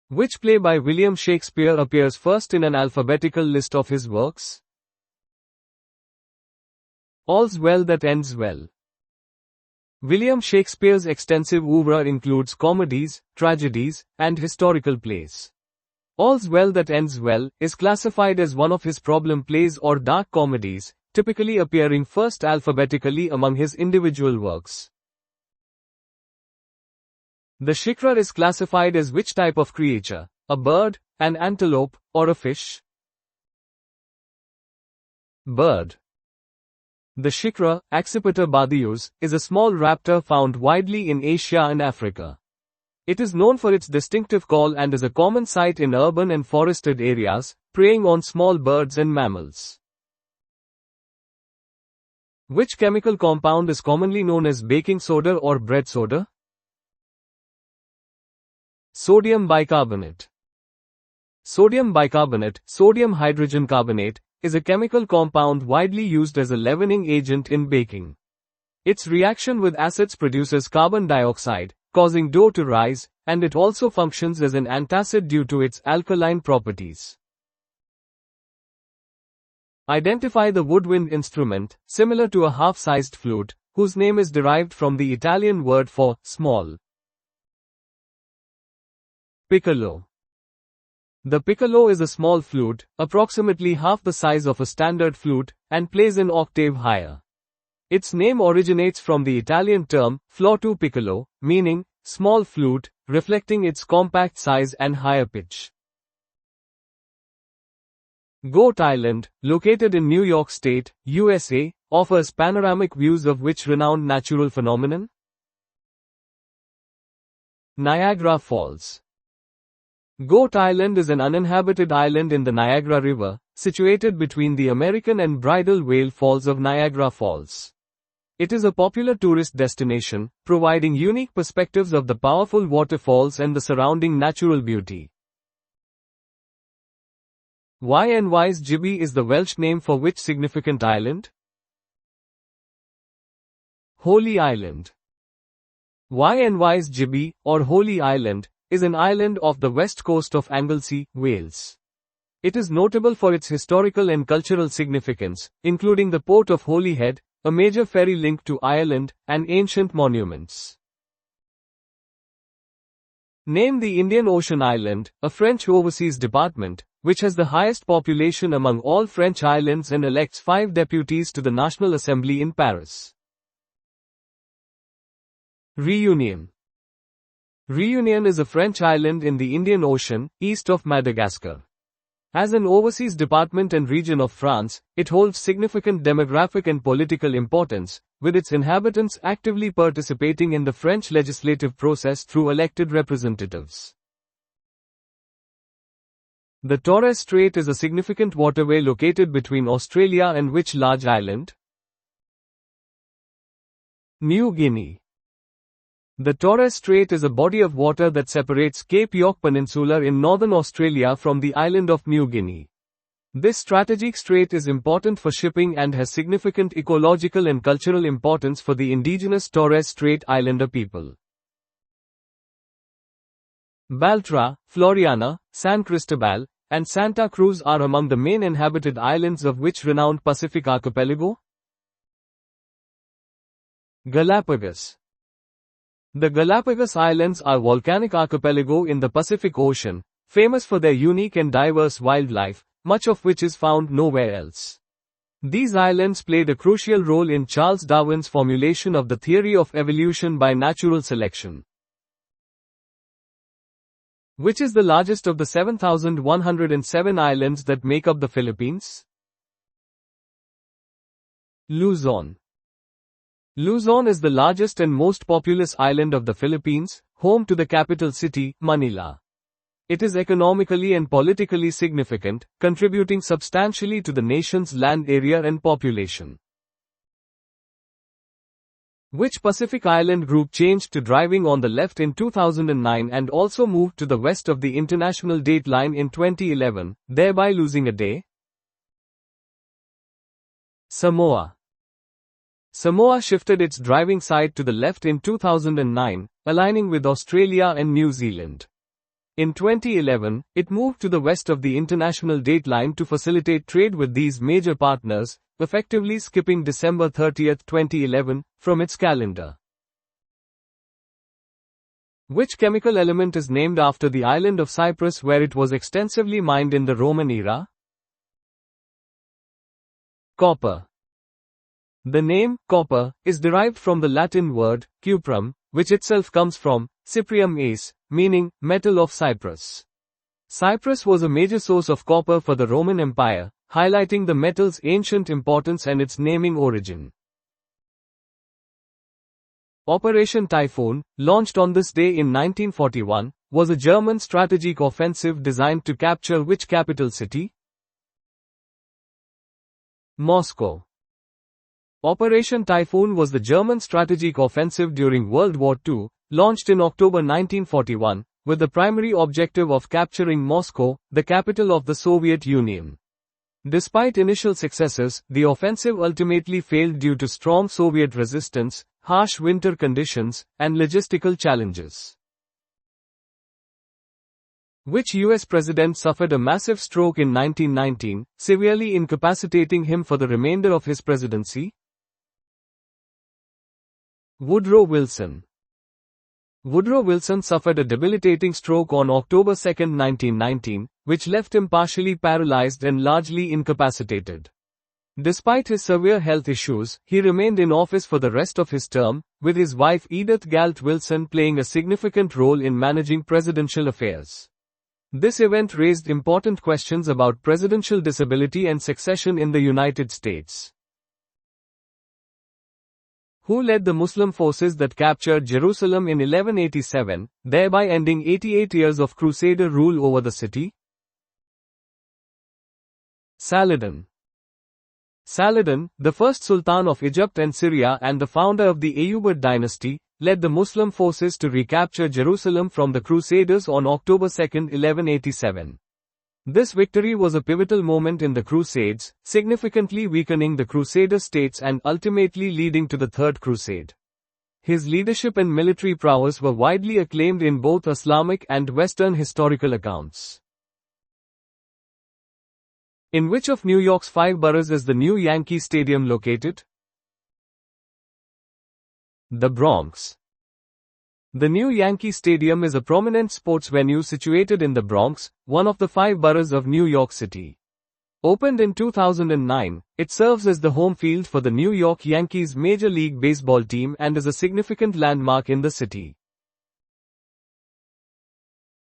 Which play by William Shakespeare appears first in an alphabetical list of his works? All's Well That Ends Well. William Shakespeare's extensive oeuvre includes comedies, tragedies, and historical plays. All's Well That Ends Well is classified as one of his problem plays or dark comedies, typically appearing first alphabetically among his individual works. The shikra is classified as which type of creature? A bird, an antelope, or a fish? Bird. The shikra, Accipiter badius, is a small raptor found widely in Asia and Africa. It is known for its distinctive call and is a common sight in urban and forested areas, preying on small birds and mammals. Which chemical compound is commonly known as baking soda or bread soda? Sodium bicarbonate. Sodium bicarbonate, sodium hydrogen carbonate, is a chemical compound widely used as a leavening agent in baking. Its reaction with acids produces carbon dioxide, causing dough to rise, and it also functions as an antacid due to its alkaline properties. Identify the woodwind instrument, similar to a half-sized flute, whose name is derived from the Italian word for small. Piccolo. The piccolo is a small flute, approximately half the size of a standard flute, and plays an octave higher. Its name originates from the Italian term, flauto piccolo, meaning, small flute, reflecting its compact size and higher pitch. Goat Island, located in New York State, USA, offers panoramic views of which renowned natural phenomenon? Niagara Falls. Goat Island is an uninhabited island in the Niagara River, situated between the American and Bridal Veil Falls of Niagara Falls. It is a popular tourist destination, providing unique perspectives of the powerful waterfalls and the surrounding natural beauty. Ynys Gibby is the Welsh name for which significant island? Holy Island. Ynys Gibby, or Holy Island, is an island off the west coast of Anglesey, Wales. It is notable for its historical and cultural significance, including the port of Holyhead, a major ferry link to Ireland, and ancient monuments. Name the Indian Ocean Island, a French overseas department, which has the highest population among all French islands and elects 5 deputies to the National Assembly in Paris. Reunion. Reunion is a French island in the Indian Ocean, east of Madagascar. As an overseas department and region of France, it holds significant demographic and political importance, with its inhabitants actively participating in the French legislative process through elected representatives. The Torres Strait is a significant waterway located between Australia and which large island? New Guinea. The Torres Strait is a body of water that separates Cape York Peninsula in northern Australia from the island of New Guinea. This strategic strait is important for shipping and has significant ecological and cultural importance for the indigenous Torres Strait Islander people. Baltra, Floriana, San Cristobal, and Santa Cruz are among the main inhabited islands of which renowned Pacific archipelago? Galapagos. The Galapagos Islands are volcanic archipelago in the Pacific Ocean, famous for their unique and diverse wildlife, much of which is found nowhere else. These islands played a crucial role in Charles Darwin's formulation of the theory of evolution by natural selection. Which is the largest of the 7,107 islands that make up the Philippines? Luzon. Luzon is the largest and most populous island of the Philippines, home to the capital city, Manila. It is economically and politically significant, contributing substantially to the nation's land area and population. Which Pacific Island group changed to driving on the left in 2009 and also moved to the west of the international date line in 2011, thereby losing a day? Samoa. Samoa shifted its driving side to the left in 2009, aligning with Australia and New Zealand. In 2011, it moved to the west of the international date line to facilitate trade with these major partners, effectively skipping December 30, 2011, from its calendar. Which chemical element is named after the island of Cyprus where it was extensively mined in the Roman era? Copper. The name, copper, is derived from the Latin word, cuprum, which itself comes from Cyprium ace, meaning metal of Cyprus. Cyprus was a major source of copper for the Roman Empire, highlighting the metal's ancient importance and its naming origin. Operation Typhoon, launched on this day in 1941, was a German strategic offensive designed to capture which capital city? Moscow. Operation Typhoon was the German strategic offensive during World War II, launched in October 1941, with the primary objective of capturing Moscow, the capital of the Soviet Union. Despite initial successes, the offensive ultimately failed due to strong Soviet resistance, harsh winter conditions, and logistical challenges. Which US president suffered a massive stroke in 1919, severely incapacitating him for the remainder of his presidency? Woodrow Wilson. Woodrow Wilson suffered a debilitating stroke on October 2, 1919, which left him partially paralyzed and largely incapacitated. Despite his severe health issues, he remained in office for the rest of his term, with his wife Edith Galt Wilson playing a significant role in managing presidential affairs. This event raised important questions about presidential disability and succession in the United States. Who led the Muslim forces that captured Jerusalem in 1187, thereby ending 88 years of Crusader rule over the city? Saladin. Saladin, the first Sultan of Egypt and Syria and the founder of the Ayyubid dynasty, led the Muslim forces to recapture Jerusalem from the Crusaders on October 2, 1187. This victory was a pivotal moment in the Crusades, significantly weakening the Crusader states and ultimately leading to the Third Crusade. His leadership and military prowess were widely acclaimed in both Islamic and Western historical accounts. In which of New York's 5 boroughs is the new Yankee Stadium located? The Bronx. The new Yankee Stadium is a prominent sports venue situated in the Bronx, one of the 5 boroughs of New York City. Opened in 2009, it serves as the home field for the New York Yankees Major League Baseball team and is a significant landmark in the city.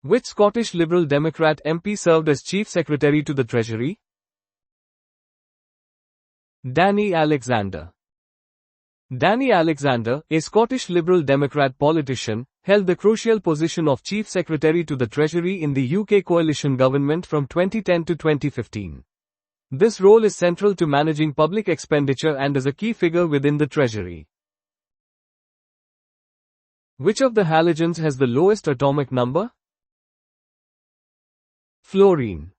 Which Scottish Liberal Democrat MP served as Chief Secretary to the Treasury? Danny Alexander. Danny Alexander, a Scottish Liberal Democrat politician, held the crucial position of Chief Secretary to the Treasury in the UK coalition government from 2010 to 2015. This role is central to managing public expenditure and is a key figure within the Treasury. Which of the halogens has the lowest atomic number? Fluorine.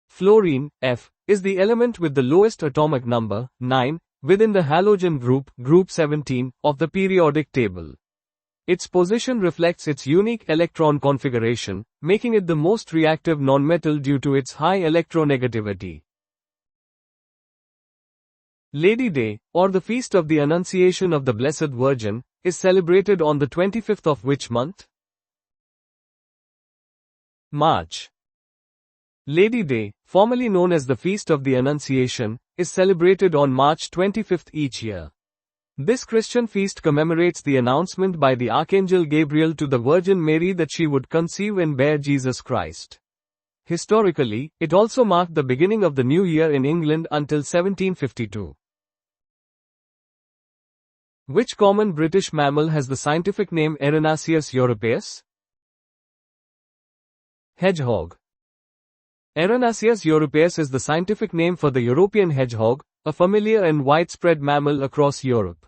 Fluorine, F, is the element with the lowest atomic number, 9, within the halogen group, group 17, of the periodic table. Its position reflects its unique electron configuration, making it the most reactive nonmetal due to its high electronegativity. Lady Day, or the Feast of the Annunciation of the Blessed Virgin, is celebrated on the 25th of which month? March. Lady Day, formerly known as the Feast of the Annunciation, is celebrated on March 25 each year. This Christian feast commemorates the announcement by the Archangel Gabriel to the Virgin Mary that she would conceive and bear Jesus Christ. Historically, it also marked the beginning of the new year in England until 1752. Which common British mammal has the scientific name Erinaceus europaeus? Hedgehog. Erinaceus europaeus is the scientific name for the European hedgehog, a familiar and widespread mammal across Europe.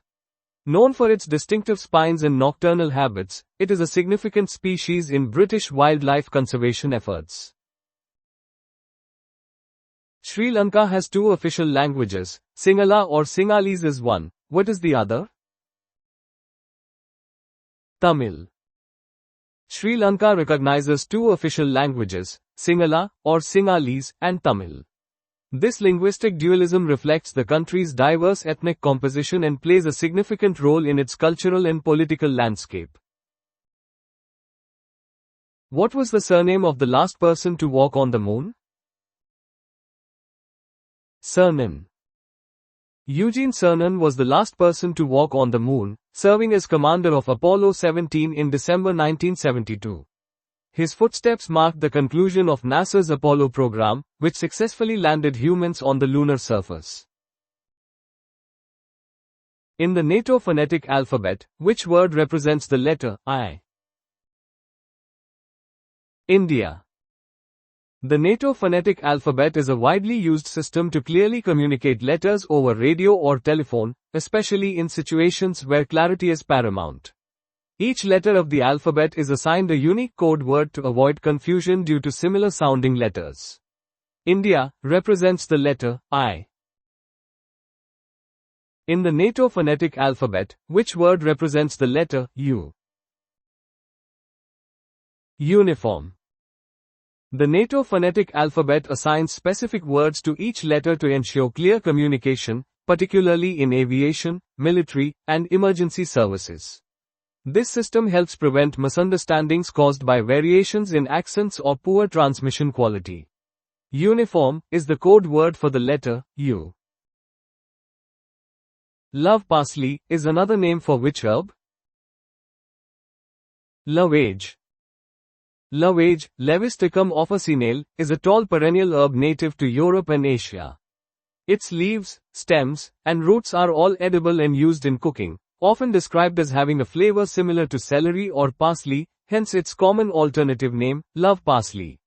Known for its distinctive spines and nocturnal habits, it is a significant species in British wildlife conservation efforts. Sri Lanka has 2 official languages, Sinhala or Sinhalese is one. What is the other? Tamil. Sri Lanka recognizes two official languages, Sinhala, or Sinhalese, and Tamil. This linguistic dualism reflects the country's diverse ethnic composition and plays a significant role in its cultural and political landscape. What was the surname of the last person to walk on the moon? Cernan. Eugene Cernan was the last person to walk on the moon, serving as commander of Apollo 17 in December 1972. His footsteps marked the conclusion of NASA's Apollo program, which successfully landed humans on the lunar surface. In the NATO phonetic alphabet, which word represents the letter I? India. The NATO phonetic alphabet is a widely used system to clearly communicate letters over radio or telephone, especially in situations where clarity is paramount. Each letter of the alphabet is assigned a unique code word to avoid confusion due to similar sounding letters. India represents the letter I. In the NATO phonetic alphabet, which word represents the letter U? Uniform. The NATO phonetic alphabet assigns specific words to each letter to ensure clear communication, particularly in aviation, military, and emergency services. This system helps prevent misunderstandings caused by variations in accents or poor transmission quality. Uniform is the code word for the letter U. Love parsley is another name for which herb? Lovage. Lovage, Levisticum officinale, is a tall perennial herb native to Europe and Asia. Its leaves, stems, and roots are all edible and used in cooking, often described as having a flavor similar to celery or parsley, hence its common alternative name, love parsley.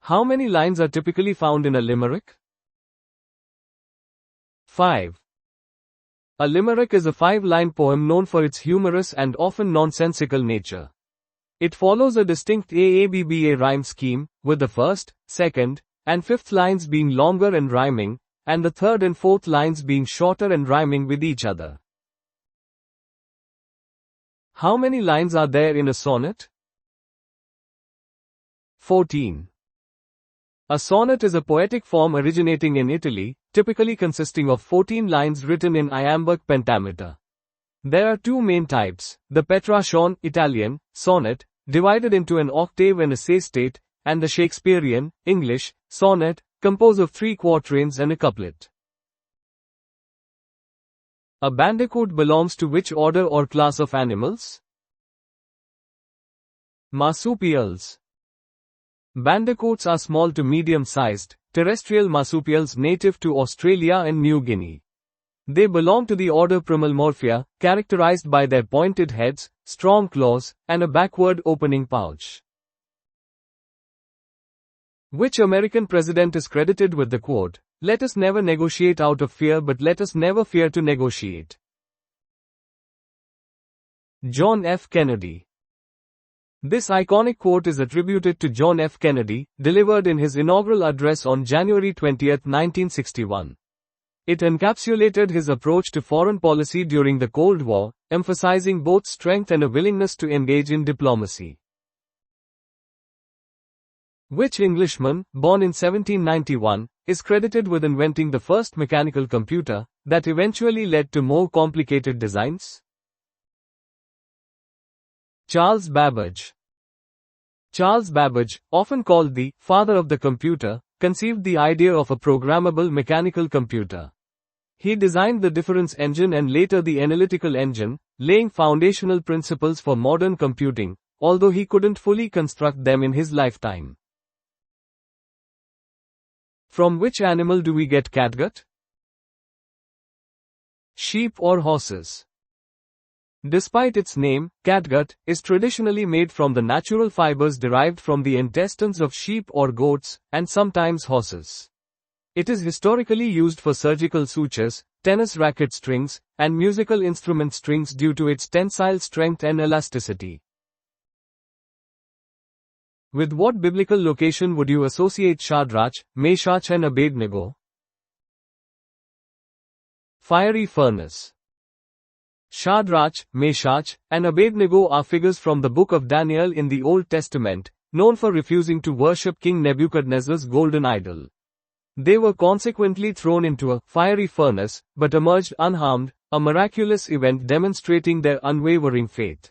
How many lines are typically found in a limerick? 5. A limerick is a 5-line poem known for its humorous and often nonsensical nature. It follows a distinct AABBA rhyme scheme, with the first, second, and fifth lines being longer and rhyming, and the third and fourth lines being shorter and rhyming with each other. How many lines are there in a sonnet? 14. A sonnet is a poetic form originating in Italy, typically consisting of 14 lines written in iambic pentameter. There are two main types, the Petrarchian Italian sonnet, divided into an octave and a sestet, and the Shakespearean English sonnet, composed of 3 quatrains and a couplet. A bandicoot belongs to which order or class of animals? Marsupials. Bandicoots are small to medium-sized, terrestrial marsupials native to Australia and New Guinea. They belong to the order Primalmorphia, characterized by their pointed heads, strong claws, and a backward opening pouch. Which American president is credited with the quote, "Let us never negotiate out of fear but let us never fear to negotiate"? John F. Kennedy. This iconic quote is attributed to John F. Kennedy, delivered in his inaugural address on January 20, 1961. It encapsulated his approach to foreign policy during the Cold War, emphasizing both strength and a willingness to engage in diplomacy. Which Englishman, born in 1791, is credited with inventing the first mechanical computer that eventually led to more complicated designs? Charles Babbage. Charles Babbage, often called the father of the computer, conceived the idea of a programmable mechanical computer. He designed the difference engine and later the analytical engine, laying foundational principles for modern computing, although he couldn't fully construct them in his lifetime. From which animal do we get catgut? Sheep or horses? Despite its name, catgut is traditionally made from the natural fibers derived from the intestines of sheep or goats, and sometimes horses. It is historically used for surgical sutures, tennis racket strings, and musical instrument strings due to its tensile strength and elasticity. With what biblical location would you associate Shadrach, Meshach and Abednego? Fiery furnace. Shadrach, Meshach, and Abednego are figures from the book of Daniel in the Old Testament, known for refusing to worship King Nebuchadnezzar's golden idol. They were consequently thrown into a fiery furnace, but emerged unharmed, a miraculous event demonstrating their unwavering faith.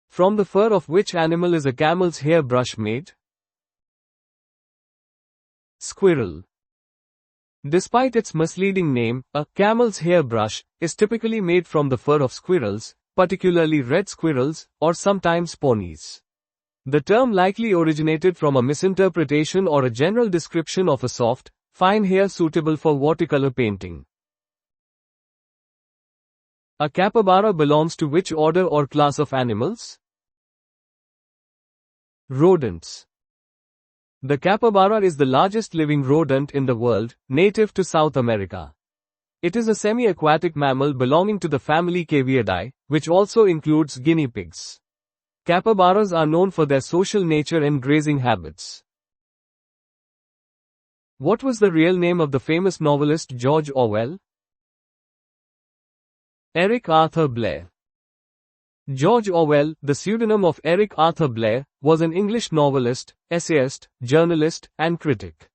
From the fur of which animal is a camel's hair brush made? Squirrel. Despite its misleading name, a camel's hair brush is typically made from the fur of squirrels, particularly red squirrels, or sometimes ponies. The term likely originated from a misinterpretation or a general description of a soft, fine hair suitable for watercolor painting. A capybara belongs to which order or class of animals? Rodents. The capybara is the largest living rodent in the world, native to South America. It is a semi-aquatic mammal belonging to the family Caviidae, which also includes guinea pigs. Capybaras are known for their social nature and grazing habits. What was the real name of the famous novelist George Orwell? Eric Arthur Blair. George Orwell, the pseudonym of Eric Arthur Blair, was an English novelist, essayist, journalist, and critic.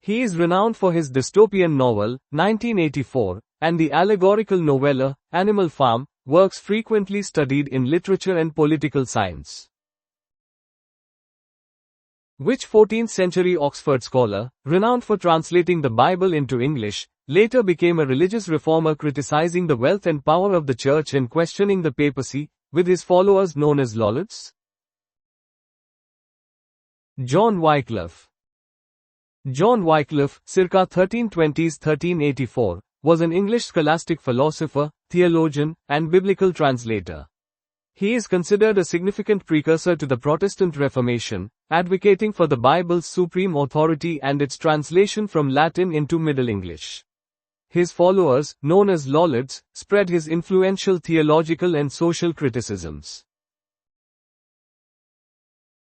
He is renowned for his dystopian novel, 1984, and the allegorical novella, Animal Farm, works frequently studied in literature and political science. Which 14th century Oxford scholar, renowned for translating the Bible into English, later became a religious reformer criticizing the wealth and power of the church and questioning the papacy, with his followers known as Lollards? John Wycliffe. John Wycliffe, circa 1320s-1384, was an English scholastic philosopher, theologian, and biblical translator. He is considered a significant precursor to the Protestant Reformation, advocating for the Bible's supreme authority and its translation from Latin into Middle English. His followers, known as Lollards, spread his influential theological and social criticisms.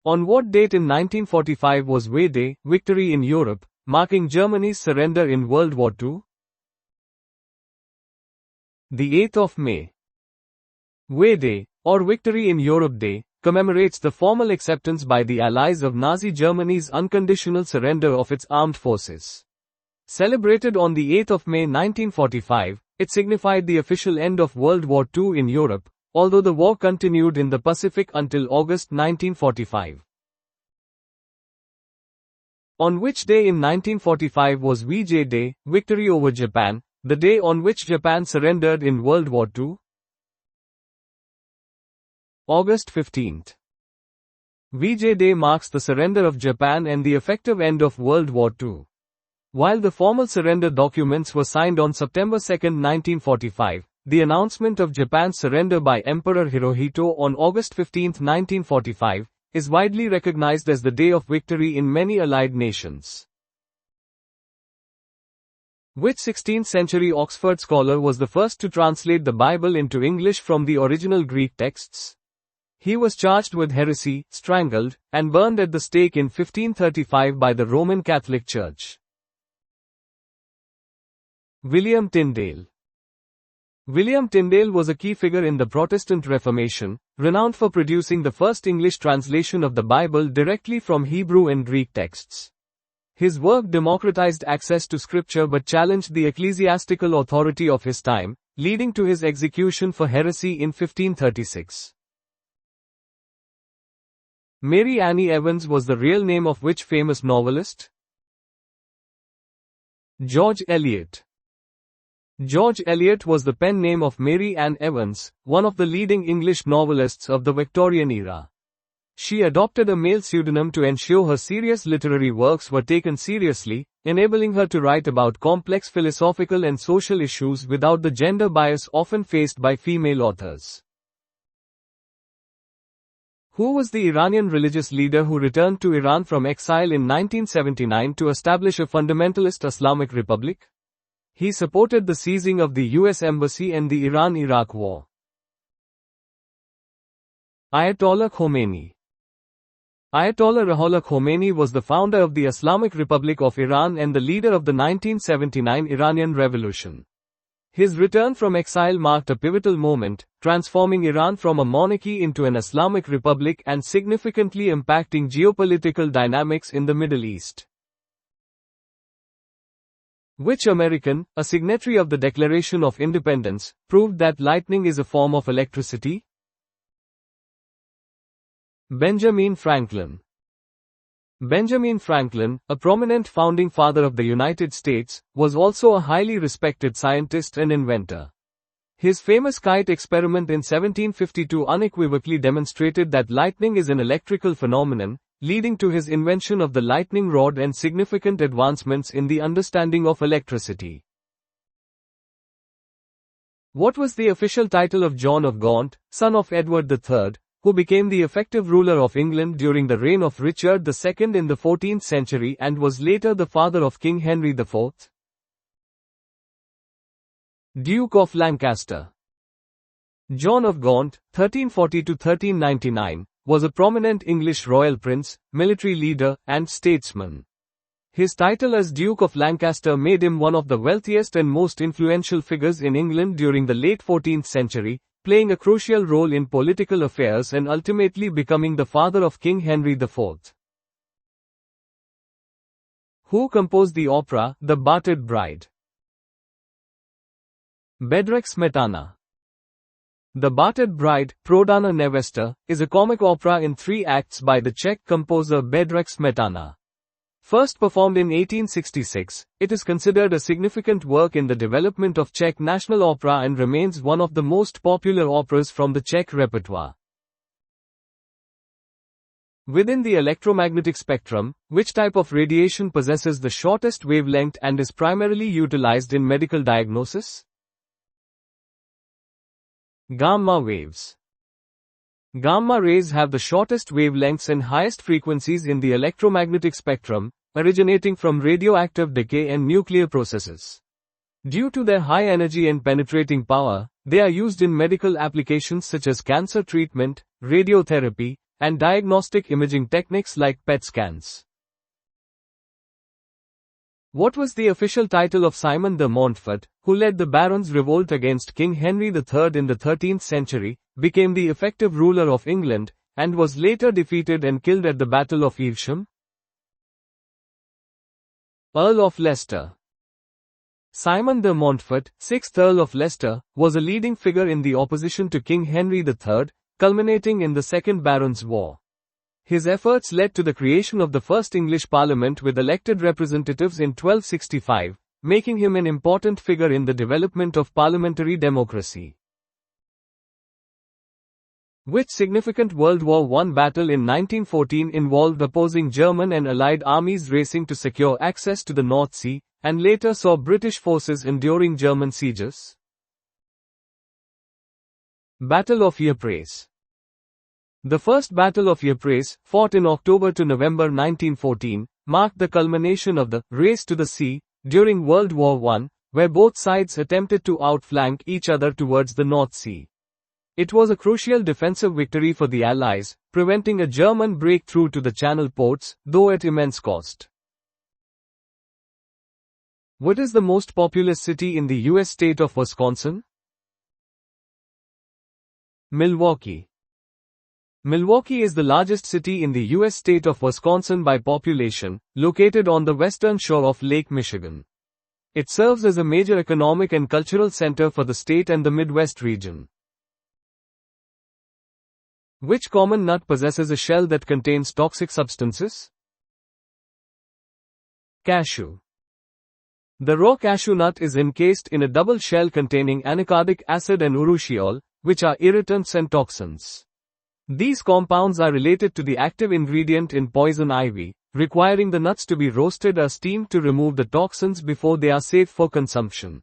On what date in 1945 was Way Day, victory in Europe, marking Germany's surrender in World War II? The 8th of May. Way Day, or Victory in Europe Day, commemorates the formal acceptance by the Allies of Nazi Germany's unconditional surrender of its armed forces. Celebrated on the 8th of May 1945, it signified the official end of World War II in Europe, although the war continued in the Pacific until August 1945. On which day in 1945 was VJ Day, victory over Japan, the day on which Japan surrendered in World War II? August 15th. VJ Day marks the surrender of Japan and the effective end of World War II. While the formal surrender documents were signed on September 2, 1945, the announcement of Japan's surrender by Emperor Hirohito on August 15, 1945, is widely recognized as the day of victory in many Allied nations. Which 16th century Oxford scholar was the first to translate the Bible into English from the original Greek texts? He was charged with heresy, strangled, and burned at the stake in 1535 by the Roman Catholic Church. William Tyndale. William Tyndale was a key figure in the Protestant Reformation, renowned for producing the first English translation of the Bible directly from Hebrew and Greek texts. His work democratized access to scripture but challenged the ecclesiastical authority of his time, leading to his execution for heresy in 1536. Mary Annie Evans was the real name of which famous novelist? George Eliot. George Eliot was the pen name of Mary Ann Evans, one of the leading English novelists of the Victorian era. She adopted a male pseudonym to ensure her serious literary works were taken seriously, enabling her to write about complex philosophical and social issues without the gender bias often faced by female authors. Who was the Iranian religious leader who returned to Iran from exile in 1979 to establish a fundamentalist Islamic republic? He supported the seizing of the US Embassy and the Iran-Iraq War. Ayatollah Khomeini. Ayatollah Ruhollah Khomeini was the founder of the Islamic Republic of Iran and the leader of the 1979 Iranian Revolution. His return from exile marked a pivotal moment, transforming Iran from a monarchy into an Islamic republic and significantly impacting geopolitical dynamics in the Middle East. Which American, a signatory of the Declaration of Independence, proved that lightning is a form of electricity? Benjamin Franklin. Benjamin Franklin, a prominent founding father of the United States, was also a highly respected scientist and inventor. His famous kite experiment in 1752 unequivocally demonstrated that lightning is an electrical phenomenon, leading to his invention of the lightning rod and significant advancements in the understanding of electricity. What was the official title of John of Gaunt, son of Edward III, who became the effective ruler of England during the reign of Richard II in the 14th century and was later the father of King Henry IV? Duke of Lancaster. John of Gaunt, 1340–1399, was a prominent English royal prince, military leader, and statesman. His title as Duke of Lancaster made him one of the wealthiest and most influential figures in England during the late 14th century, playing a crucial role in political affairs and ultimately becoming the father of King Henry IV. Who composed the opera, The Battered Bride? Bedřich Smetana. The Battered Bride, Prodana Nevesta, is a comic opera in 3 acts by the Czech composer Bedřich Smetana. First performed in 1866, it is considered a significant work in the development of Czech national opera and remains one of the most popular operas from the Czech repertoire. Within the electromagnetic spectrum, which type of radiation possesses the shortest wavelength and is primarily utilized in medical diagnosis? Gamma waves. Gamma rays have the shortest wavelengths and highest frequencies in the electromagnetic spectrum, originating from radioactive decay and nuclear processes. Due to their high energy and penetrating power, they are used in medical applications such as cancer treatment, radiotherapy, and diagnostic imaging techniques like PET scans. What was the official title of Simon de Montfort, who led the Barons' revolt against King Henry III in the 13th century, became the effective ruler of England, and was later defeated and killed at the Battle of Evesham? Earl of Leicester. Simon de Montfort, 6th Earl of Leicester, was a leading figure in the opposition to King Henry III, culminating in the Second Barons' War. His efforts led to the creation of the first English Parliament with elected representatives in 1265, making him an important figure in the development of parliamentary democracy. Which significant World War I battle in 1914 involved opposing German and Allied armies racing to secure access to the North Sea, and later saw British forces enduring German sieges? Battle of Ypres. The First Battle of Ypres, fought in October to November 1914, marked the culmination of the race to the sea during World War I, where both sides attempted to outflank each other towards the North Sea. It was a crucial defensive victory for the Allies, preventing a German breakthrough to the Channel ports, though at immense cost. What is the most populous city in the U.S. state of Wisconsin? Milwaukee. Milwaukee is the largest city in the U.S. state of Wisconsin by population, located on the western shore of Lake Michigan. It serves as a major economic and cultural center for the state and the Midwest region. Which common nut possesses a shell that contains toxic substances? Cashew. The raw cashew nut is encased in a double shell containing anacardic acid and urushiol, which are irritants and toxins. These compounds are related to the active ingredient in poison ivy, requiring the nuts to be roasted or steamed to remove the toxins before they are safe for consumption.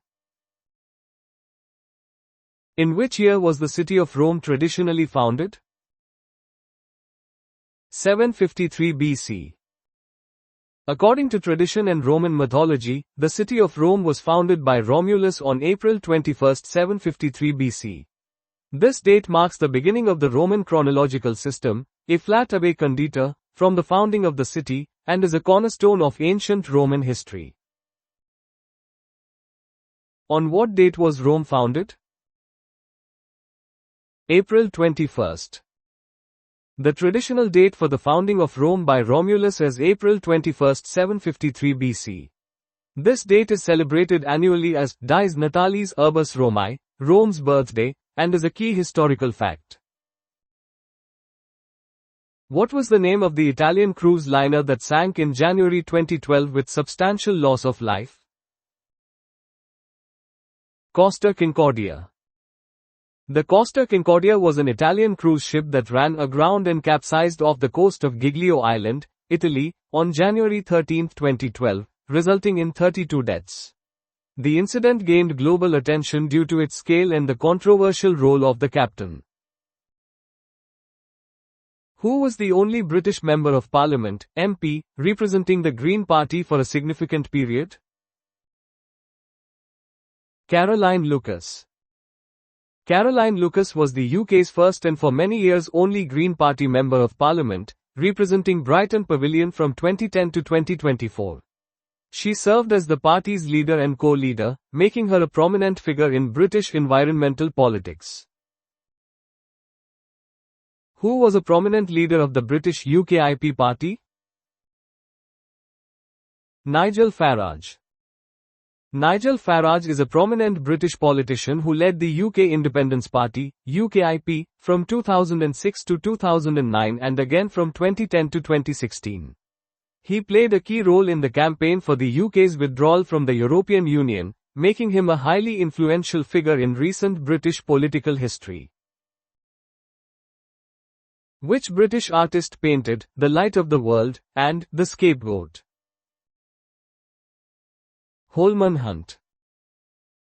In which year was the city of Rome traditionally founded? 753 BC. According to tradition and Roman mythology, the city of Rome was founded by Romulus on April 21, 753 BC. This date marks the beginning of the Roman chronological system, a flat abe condita, from the founding of the city, and is a cornerstone of ancient Roman history. On what date was Rome founded? April 21st. The traditional date for the founding of Rome by Romulus is April 21, 753 BC. This date is celebrated annually as Dies Natalis Urbis Romae, Rome's birthday, and is a key historical fact. What was the name of the Italian cruise liner that sank in January 2012 with substantial loss of life? Costa Concordia. The Costa Concordia was an Italian cruise ship that ran aground and capsized off the coast of Giglio Island, Italy, on January 13, 2012, resulting in 32 deaths. The incident gained global attention due to its scale and the controversial role of the captain. Who was the only British Member of Parliament, MP, representing the Green Party for a significant period? Caroline Lucas. Caroline Lucas was the UK's first and for many years only Green Party Member of Parliament, representing Brighton Pavilion from 2010 to 2024. She served as the party's leader and co-leader, making her a prominent figure in British environmental politics. Who was a prominent leader of the British UKIP party? Nigel Farage. Nigel Farage is a prominent British politician who led the UK Independence Party, UKIP, from 2006 to 2009 and again from 2010 to 2016. He played a key role in the campaign for the UK's withdrawal from the European Union, making him a highly influential figure in recent British political history. Which British artist painted The Light of the World and The Scapegoat? Holman Hunt.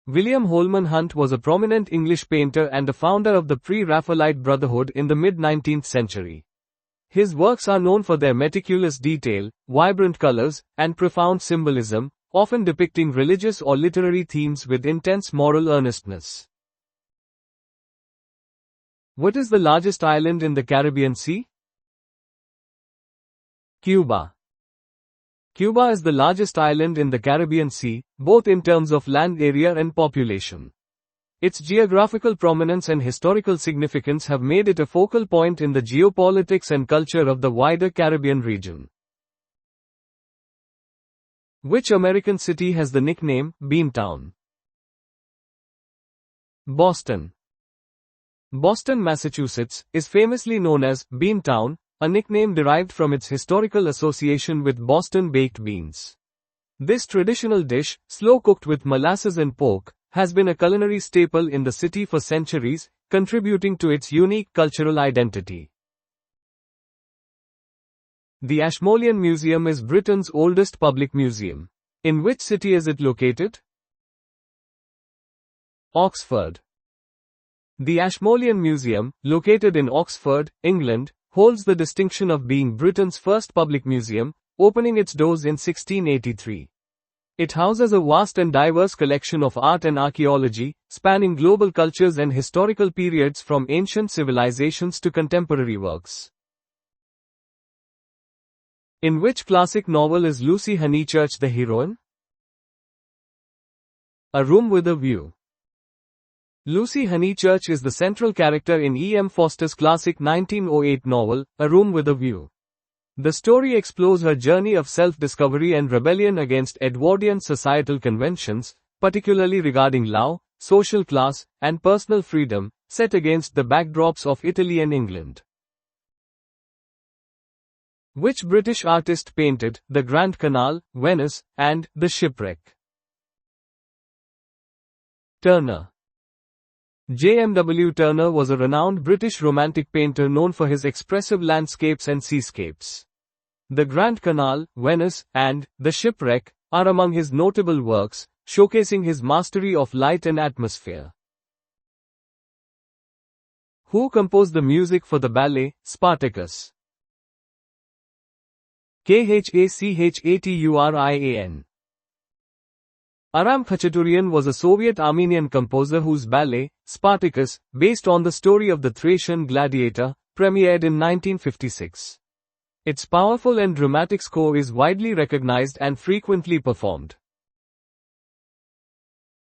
William Holman Hunt was a prominent English painter and a founder of the Pre-Raphaelite Brotherhood in the mid-19th century. His works are known for their meticulous detail, vibrant colors, and profound symbolism, often depicting religious or literary themes with intense moral earnestness. What is the largest island in the Caribbean Sea? Cuba. Cuba is the largest island in the Caribbean Sea, both in terms of land area and population. Its geographical prominence and historical significance have made it a focal point in the geopolitics and culture of the wider Caribbean region. Which American city has the nickname Beantown? Boston. Boston, Massachusetts, is famously known as Beantown, a nickname derived from its historical association with Boston baked beans. This traditional dish, slow-cooked with molasses and pork, has been a culinary staple in the city for centuries, contributing to its unique cultural identity. The Ashmolean Museum is Britain's oldest public museum. In which city is it located? Oxford. The Ashmolean Museum, located in Oxford, England, holds the distinction of being Britain's first public museum, opening its doors in 1683. It houses a vast and diverse collection of art and archaeology, spanning global cultures and historical periods from ancient civilizations to contemporary works. In which classic novel is Lucy Honeychurch the heroine? A Room with a View. Lucy Honeychurch is the central character in E. M. Forster's classic 1908 novel, A Room with a View. The story explores her journey of self-discovery and rebellion against Edwardian societal conventions, particularly regarding law, social class, and personal freedom, set against the backdrops of Italy and England. Which British artist painted The Grand Canal, Venice, and The Shipwreck? Turner. J.M.W. Turner was a renowned British Romantic painter known for his expressive landscapes and seascapes. The Grand Canal, Venice, and The Shipwreck are among his notable works, showcasing his mastery of light and atmosphere. Who composed the music for the ballet, Spartacus? Khachaturian. Aram Khachaturian was a Soviet-Armenian composer whose ballet, Spartacus, based on the story of the Thracian gladiator, premiered in 1956. Its powerful and dramatic score is widely recognized and frequently performed.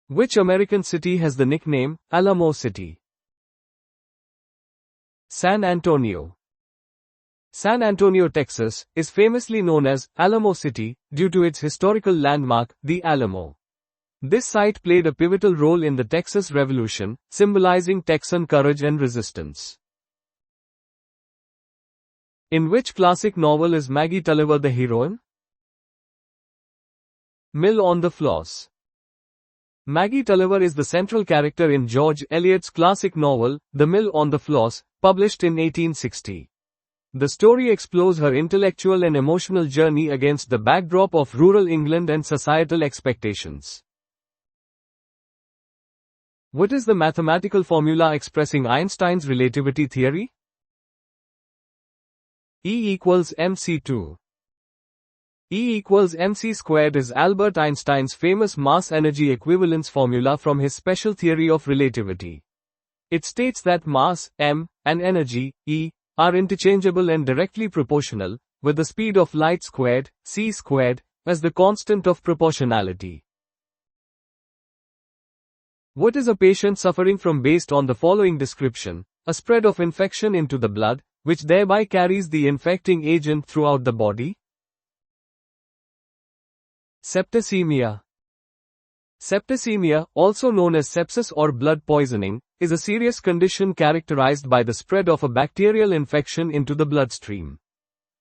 Which American city has the nickname Alamo City? San Antonio. San Antonio, Texas, is famously known as Alamo City due to its historical landmark, the Alamo. This site played a pivotal role in the Texas Revolution, symbolizing Texan courage and resistance. In which classic novel is Maggie Tulliver the heroine? Mill on the Floss. Maggie Tulliver is the central character in George Eliot's classic novel, The Mill on the Floss, published in 1860. The story explores her intellectual and emotional journey against the backdrop of rural England and societal expectations. What is the mathematical formula expressing Einstein's relativity theory? E equals mc2. E equals mc squared is Albert Einstein's famous mass-energy equivalence formula from his special theory of relativity. It states that mass, m, and energy, E, are interchangeable and directly proportional, with the speed of light squared, c squared, as the constant of proportionality. What is a patient suffering from based on the following description? A spread of infection into the blood, which thereby carries the infecting agent throughout the body? Septicemia. Septicemia, also known as sepsis or blood poisoning, is a serious condition characterized by the spread of a bacterial infection into the bloodstream.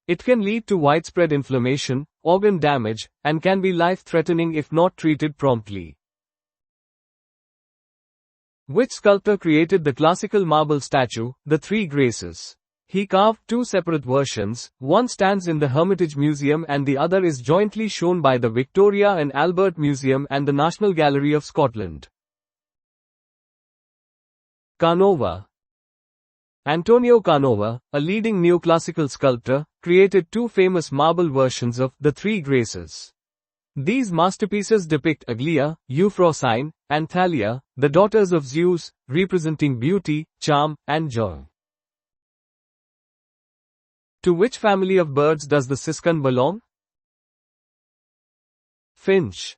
It can lead to widespread inflammation, organ damage, and can be life-threatening if not treated promptly. Which sculptor created the classical marble statue, The Three Graces? He carved two separate versions, one stands in the Hermitage Museum and the other is jointly shown by the Victoria and Albert Museum and the National Gallery of Scotland. Canova. Antonio Canova, a leading neoclassical sculptor, created two famous marble versions of The Three Graces. These masterpieces depict Aglaia, Euphrosyne, and Thalia, the daughters of Zeus, representing beauty, charm, and joy. To which family of birds does the siskin belong? Finch.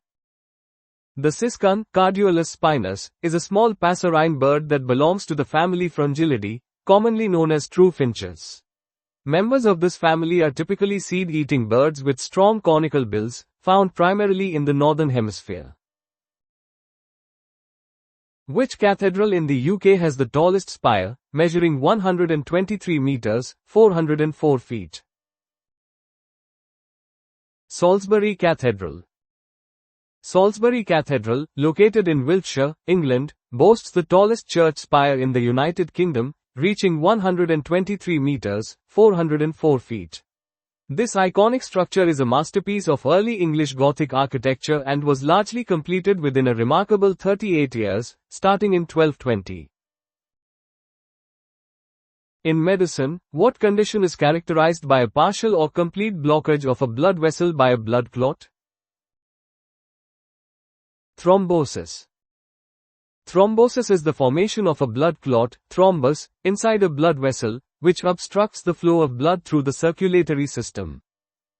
The siskin, Carduelis spinus, is a small passerine bird that belongs to the family Frangilidae, commonly known as true finches. Members of this family are typically seed-eating birds with strong conical bills, found primarily in the northern hemisphere. Which cathedral in the UK has the tallest spire, measuring 123 meters, 404 feet? Salisbury Cathedral. Salisbury Cathedral, located in Wiltshire, England, boasts the tallest church spire in the United Kingdom, reaching 123 meters, 404 feet. This iconic structure is a masterpiece of early English Gothic architecture and was largely completed within a remarkable 38 years, starting in 1220. In medicine, what condition is characterized by a partial or complete blockage of a blood vessel by a blood clot? Thrombosis. Thrombosis is the formation of a blood clot, thrombus, inside a blood vessel, which obstructs the flow of blood through the circulatory system.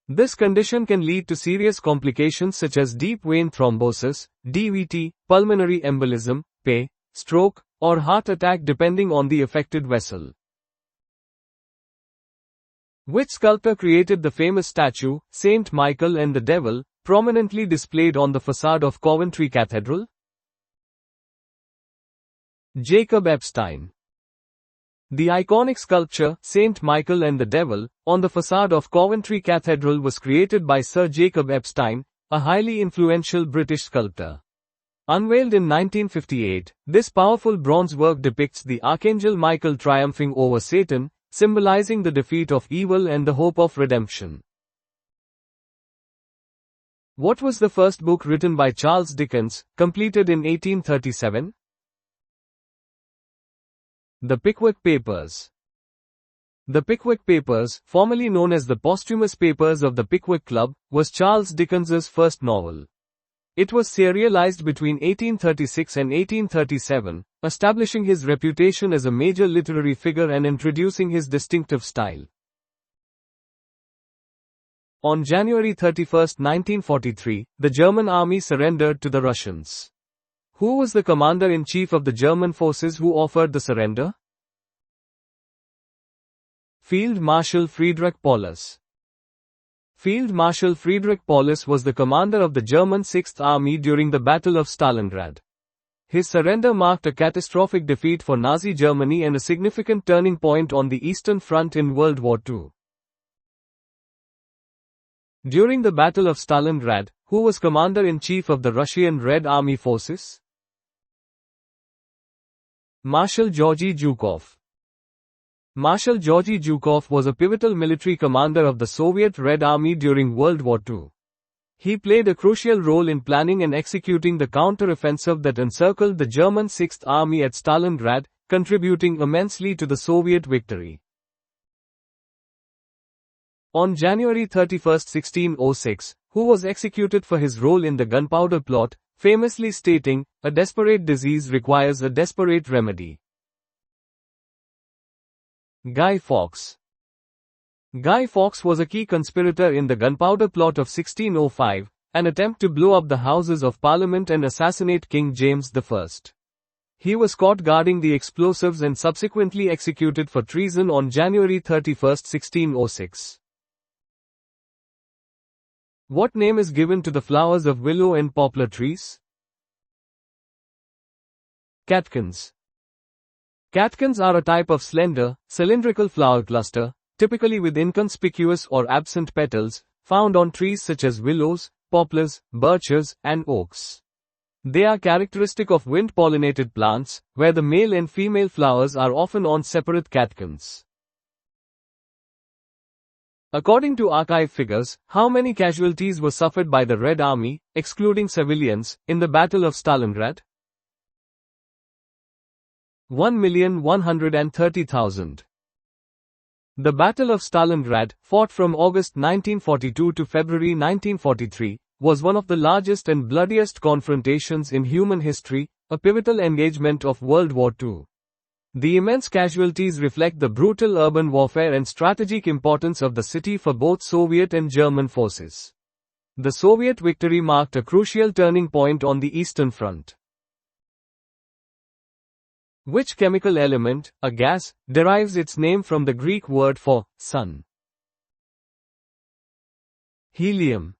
This condition can lead to serious complications such as deep vein thrombosis, DVT, pulmonary embolism, PE, stroke, or heart attack depending on the affected vessel. Which sculptor created the famous statue, Saint Michael and the Devil, prominently displayed on the facade of Coventry Cathedral? Jacob Epstein. The iconic sculpture, Saint Michael and the Devil, on the facade of Coventry Cathedral was created by Sir Jacob Epstein, a highly influential British sculptor. Unveiled in 1958, this powerful bronze work depicts the Archangel Michael triumphing over Satan, symbolizing the defeat of evil and the hope of redemption. What was the first book written by Charles Dickens, completed in 1837? The Pickwick Papers. The Pickwick Papers, formerly known as the posthumous papers of the Pickwick Club, was Charles Dickens's first novel. It was serialized between 1836 and 1837, establishing his reputation as a major literary figure and introducing his distinctive style. On January 31, 1943, the German army surrendered to the Russians. Who was the commander-in-chief of the German forces who offered the surrender? Field Marshal Friedrich Paulus. Field Marshal Friedrich Paulus was the commander of the German Sixth Army during the Battle of Stalingrad. His surrender marked a catastrophic defeat for Nazi Germany and a significant turning point on the Eastern Front in World War II. During the Battle of Stalingrad, who was commander-in-chief of the Russian Red Army forces? Marshal Georgy Zhukov. Marshal Georgy Zhukov was a pivotal military commander of the Soviet Red Army during World War II. He played a crucial role in planning and executing the counter-offensive that encircled the German Sixth Army at Stalingrad, contributing immensely to the Soviet victory. On January 31, 1606, who was executed for his role in the Gunpowder Plot, famously stating, "A desperate disease requires a desperate remedy." Guy Fawkes. Guy Fawkes was a key conspirator in the Gunpowder Plot of 1605, an attempt to blow up the Houses of Parliament and assassinate King James I. He was caught guarding the explosives and subsequently executed for treason on January 31, 1606. What name is given to the flowers of willow and poplar trees? Catkins. Catkins are a type of slender, cylindrical flower cluster, typically with inconspicuous or absent petals, found on trees such as willows, poplars, birches, and oaks. They are characteristic of wind-pollinated plants, where the male and female flowers are often on separate catkins. According to archive figures, how many casualties were suffered by the Red Army, excluding civilians, in the Battle of Stalingrad? 1,130,000. The Battle of Stalingrad, fought from August 1942 to February 1943, was one of the largest and bloodiest confrontations in human history, a pivotal engagement of World War II. The immense casualties reflect the brutal urban warfare and strategic importance of the city for both Soviet and German forces. The Soviet victory marked a crucial turning point on the Eastern Front. Which chemical element, a gas, derives its name from the Greek word for sun? Helium.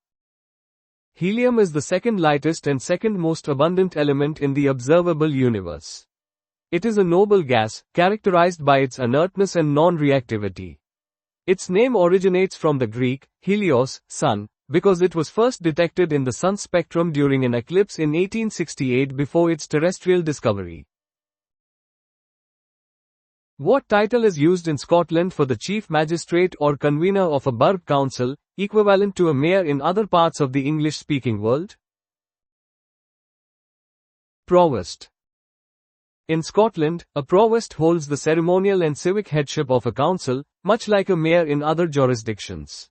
Helium is the second lightest and second most abundant element in the observable universe. It is a noble gas, characterized by its inertness and non-reactivity. Its name originates from the Greek, helios, sun, because it was first detected in the sun spectrum during an eclipse in 1868 before its terrestrial discovery. What title is used in Scotland for the chief magistrate or convener of a burgh council, equivalent to a mayor in other parts of the English-speaking world? Provost. In Scotland, a provost holds the ceremonial and civic headship of a council, much like a mayor in other jurisdictions.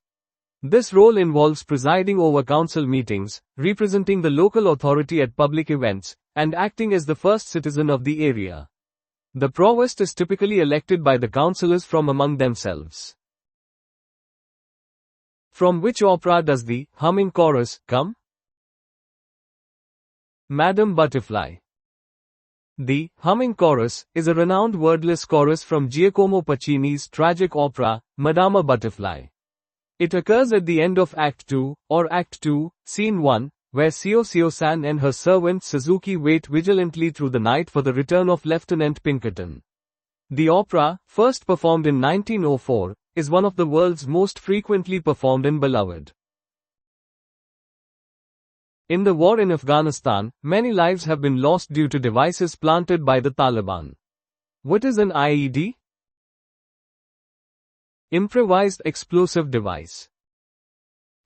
This role involves presiding over council meetings, representing the local authority at public events, and acting as the first citizen of the area. The provost is typically elected by the councillors from among themselves. From which opera does the humming chorus come? Madame Butterfly. The humming chorus is a renowned wordless chorus from Giacomo Puccini's tragic opera, Madama Butterfly. It occurs at the end of Act 2, or Act 2, Scene 1, where Seo-Seo-san and her servant Suzuki wait vigilantly through the night for the return of Lieutenant Pinkerton. The opera, first performed in 1904, is one of the world's most frequently performed and beloved. In the war in Afghanistan, many lives have been lost due to devices planted by the Taliban. What is an IED? Improvised explosive device.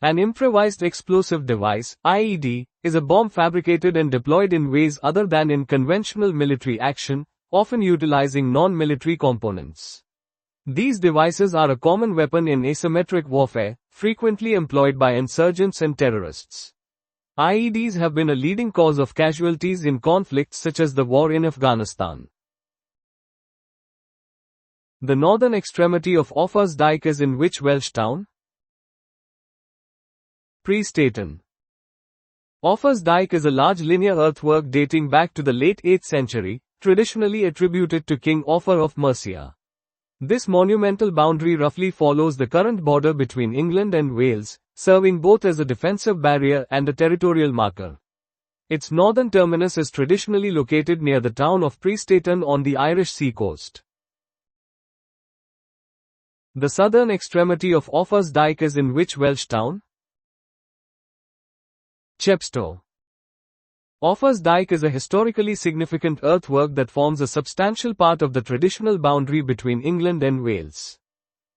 An improvised explosive device, IED, is a bomb fabricated and deployed in ways other than in conventional military action, often utilizing non-military components. These devices are a common weapon in asymmetric warfare, frequently employed by insurgents and terrorists. IEDs have been a leading cause of casualties in conflicts such as the war in Afghanistan. The northern extremity of Offa's Dyke is in which Welsh town? Prestatyn. Offa's Dyke is a large linear earthwork dating back to the late 8th century, traditionally attributed to King Offa of Mercia. This monumental boundary roughly follows the current border between England and Wales, serving both as a defensive barrier and a territorial marker. Its northern terminus is traditionally located near the town of Prestatyn on the Irish sea coast. The southern extremity of Offa's Dyke is in which Welsh town? Chepstow. Offa's Dyke is a historically significant earthwork that forms a substantial part of the traditional boundary between England and Wales.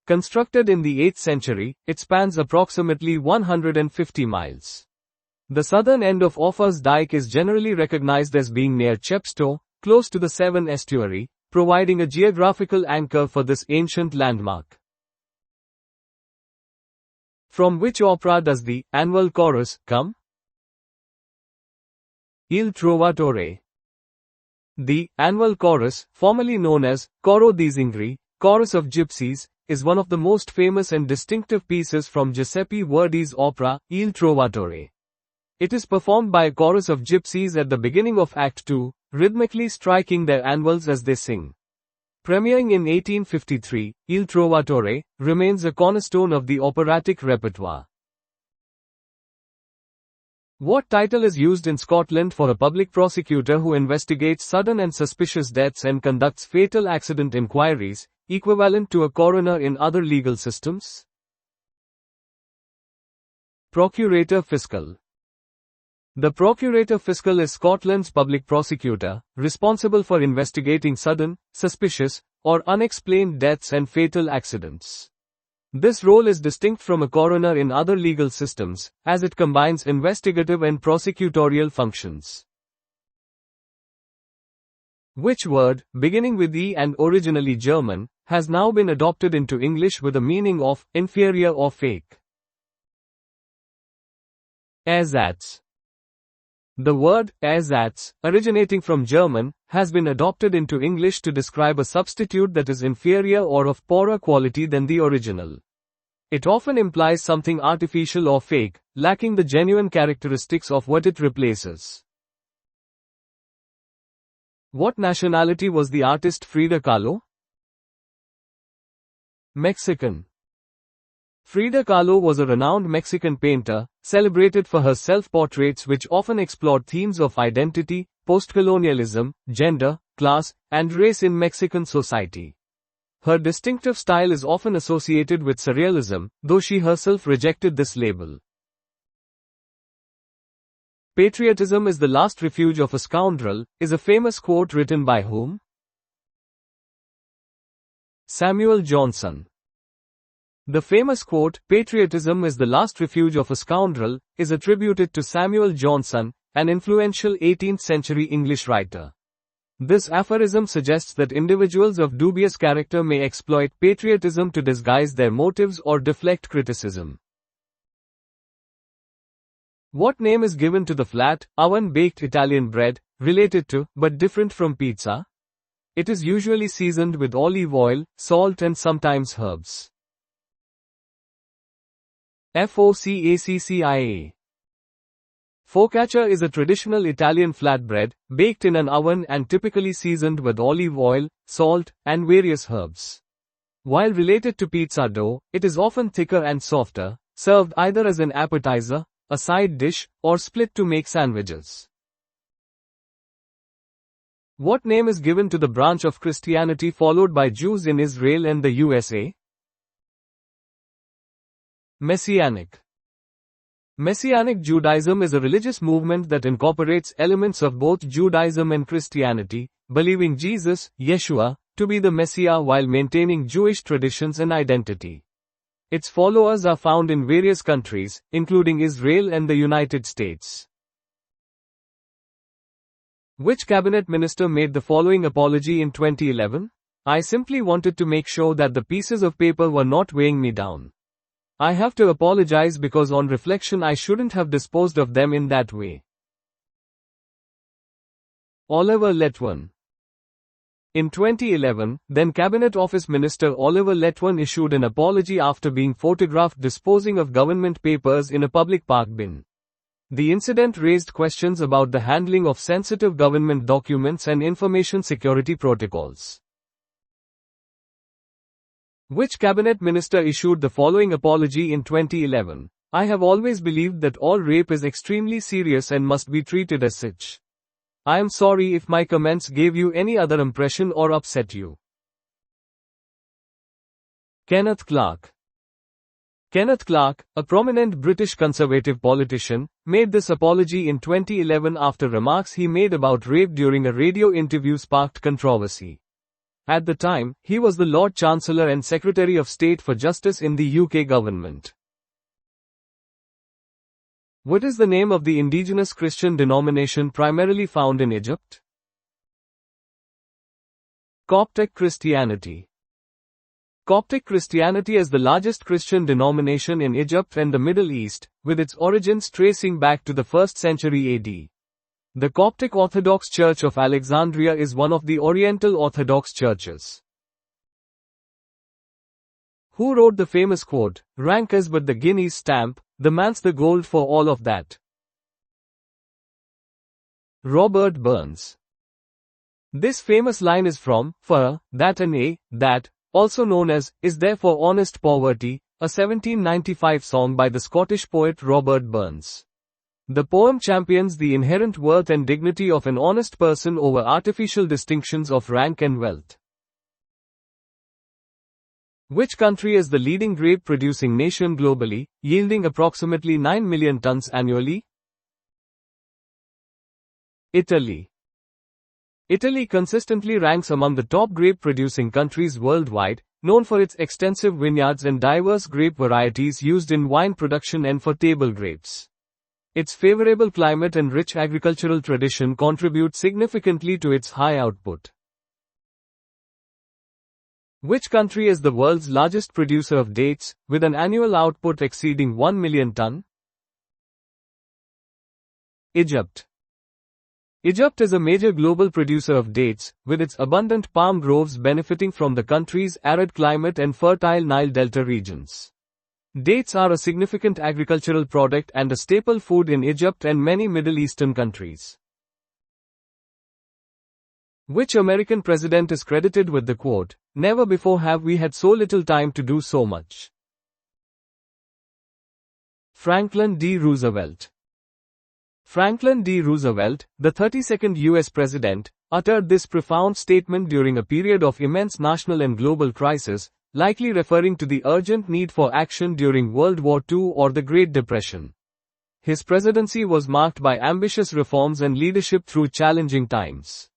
Constructed in the 8th century, it spans approximately 150 miles. The southern end of Offa's Dyke is generally recognized as being near Chepstow, close to the Severn estuary, providing a geographical anchor for this ancient landmark. From which opera does the annual chorus come? Il Trovatore. The annual chorus, formerly known as Coro di Zingari, Chorus of Gypsies, is one of the most famous and distinctive pieces from Giuseppe Verdi's opera, Il Trovatore. It is performed by a chorus of gypsies at the beginning of Act 2, rhythmically striking their anvils as they sing. Premiering in 1853, Il Trovatore remains a cornerstone of the operatic repertoire. What title is used in Scotland for a public prosecutor who investigates sudden and suspicious deaths and conducts fatal accident inquiries, equivalent to a coroner in other legal systems? Procurator Fiscal. The Procurator Fiscal is Scotland's public prosecutor, responsible for investigating sudden, suspicious, or unexplained deaths and fatal accidents. This role is distinct from a coroner in other legal systems, as it combines investigative and prosecutorial functions. Which word, beginning with E and originally German, has now been adopted into English with a meaning of inferior or fake? Ersatz. The word Ersatz, originating from German, has been adopted into English to describe a substitute that is inferior or of poorer quality than the original. It often implies something artificial or fake, lacking the genuine characteristics of what it replaces. What nationality was the artist Frida Kahlo? Mexican. Frida Kahlo was a renowned Mexican painter, celebrated for her self-portraits which often explored themes of identity, postcolonialism, gender, class, and race in Mexican society. Her distinctive style is often associated with surrealism, though she herself rejected this label. Patriotism is the last refuge of a scoundrel, is a famous quote written by whom? Samuel Johnson. The famous quote, "Patriotism is the last refuge of a scoundrel," is attributed to Samuel Johnson, an influential 18th century English writer. This aphorism suggests that individuals of dubious character may exploit patriotism to disguise their motives or deflect criticism. What name is given to the flat, oven-baked Italian bread, related to, but different from pizza? It is usually seasoned with olive oil, salt and sometimes herbs. Focaccia. Focaccia is a traditional Italian flatbread, baked in an oven and typically seasoned with olive oil, salt, and various herbs. While related to pizza dough, it is often thicker and softer, served either as an appetizer, a side dish, or split to make sandwiches. What name is given to the branch of Christianity followed by Jews in Israel and the USA? Messianic. Messianic Judaism is a religious movement that incorporates elements of both Judaism and Christianity, believing Jesus, Yeshua, to be the Messiah while maintaining Jewish traditions and identity. Its followers are found in various countries, including Israel and the United States. Which cabinet minister made the following apology in 2011? "I simply wanted to make sure that the pieces of paper were not weighing me down. I have to apologize because on reflection I shouldn't have disposed of them in that way." Oliver Letwin. In 2011, then Cabinet Office Minister Oliver Letwin issued an apology after being photographed disposing of government papers in a public park bin. The incident raised questions about the handling of sensitive government documents and information security protocols. Which cabinet minister issued the following apology in 2011? I have always believed that all rape is extremely serious and must be treated as such. I am sorry if my comments gave you any other impression or upset you. Kenneth Clarke. Kenneth Clarke, a prominent British Conservative politician, made this apology in 2011 after remarks he made about rape during a radio interview sparked controversy. At the time, he was the Lord Chancellor and Secretary of State for Justice in the UK government. What is the name of the indigenous Christian denomination primarily found in Egypt? Coptic Christianity. Coptic Christianity is the largest Christian denomination in Egypt and the Middle East, with its origins tracing back to the 1st century AD. The Coptic Orthodox Church of Alexandria is one of the Oriental Orthodox churches. Who wrote the famous quote, "Rank is but the guinea's stamp, the man's the gold for all of that"? Robert Burns. This famous line is from "For, that and a, that," also known as, "Is There for Honest Poverty," a 1795 song by the Scottish poet Robert Burns. The poem champions the inherent worth and dignity of an honest person over artificial distinctions of rank and wealth. Which country is the leading grape-producing nation globally, yielding approximately 9 million tons annually? Italy. Italy consistently ranks among the top grape-producing countries worldwide, known for its extensive vineyards and diverse grape varieties used in wine production and for table grapes. Its favorable climate and rich agricultural tradition contribute significantly to its high output. Which country is the world's largest producer of dates, with an annual output exceeding 1 million ton? Egypt. Egypt is a major global producer of dates, with its abundant palm groves benefiting from the country's arid climate and fertile Nile Delta regions. Dates are a significant agricultural product and a staple food in Egypt and many Middle Eastern countries. Which American president is credited with the quote, "Never before have we had so little time to do so much"? Franklin D. Roosevelt. Franklin D. Roosevelt, the 32nd U.S. president, uttered this profound statement during a period of immense national and global crisis, likely referring to the urgent need for action during World War II or the Great Depression. His presidency was marked by ambitious reforms and leadership through challenging times.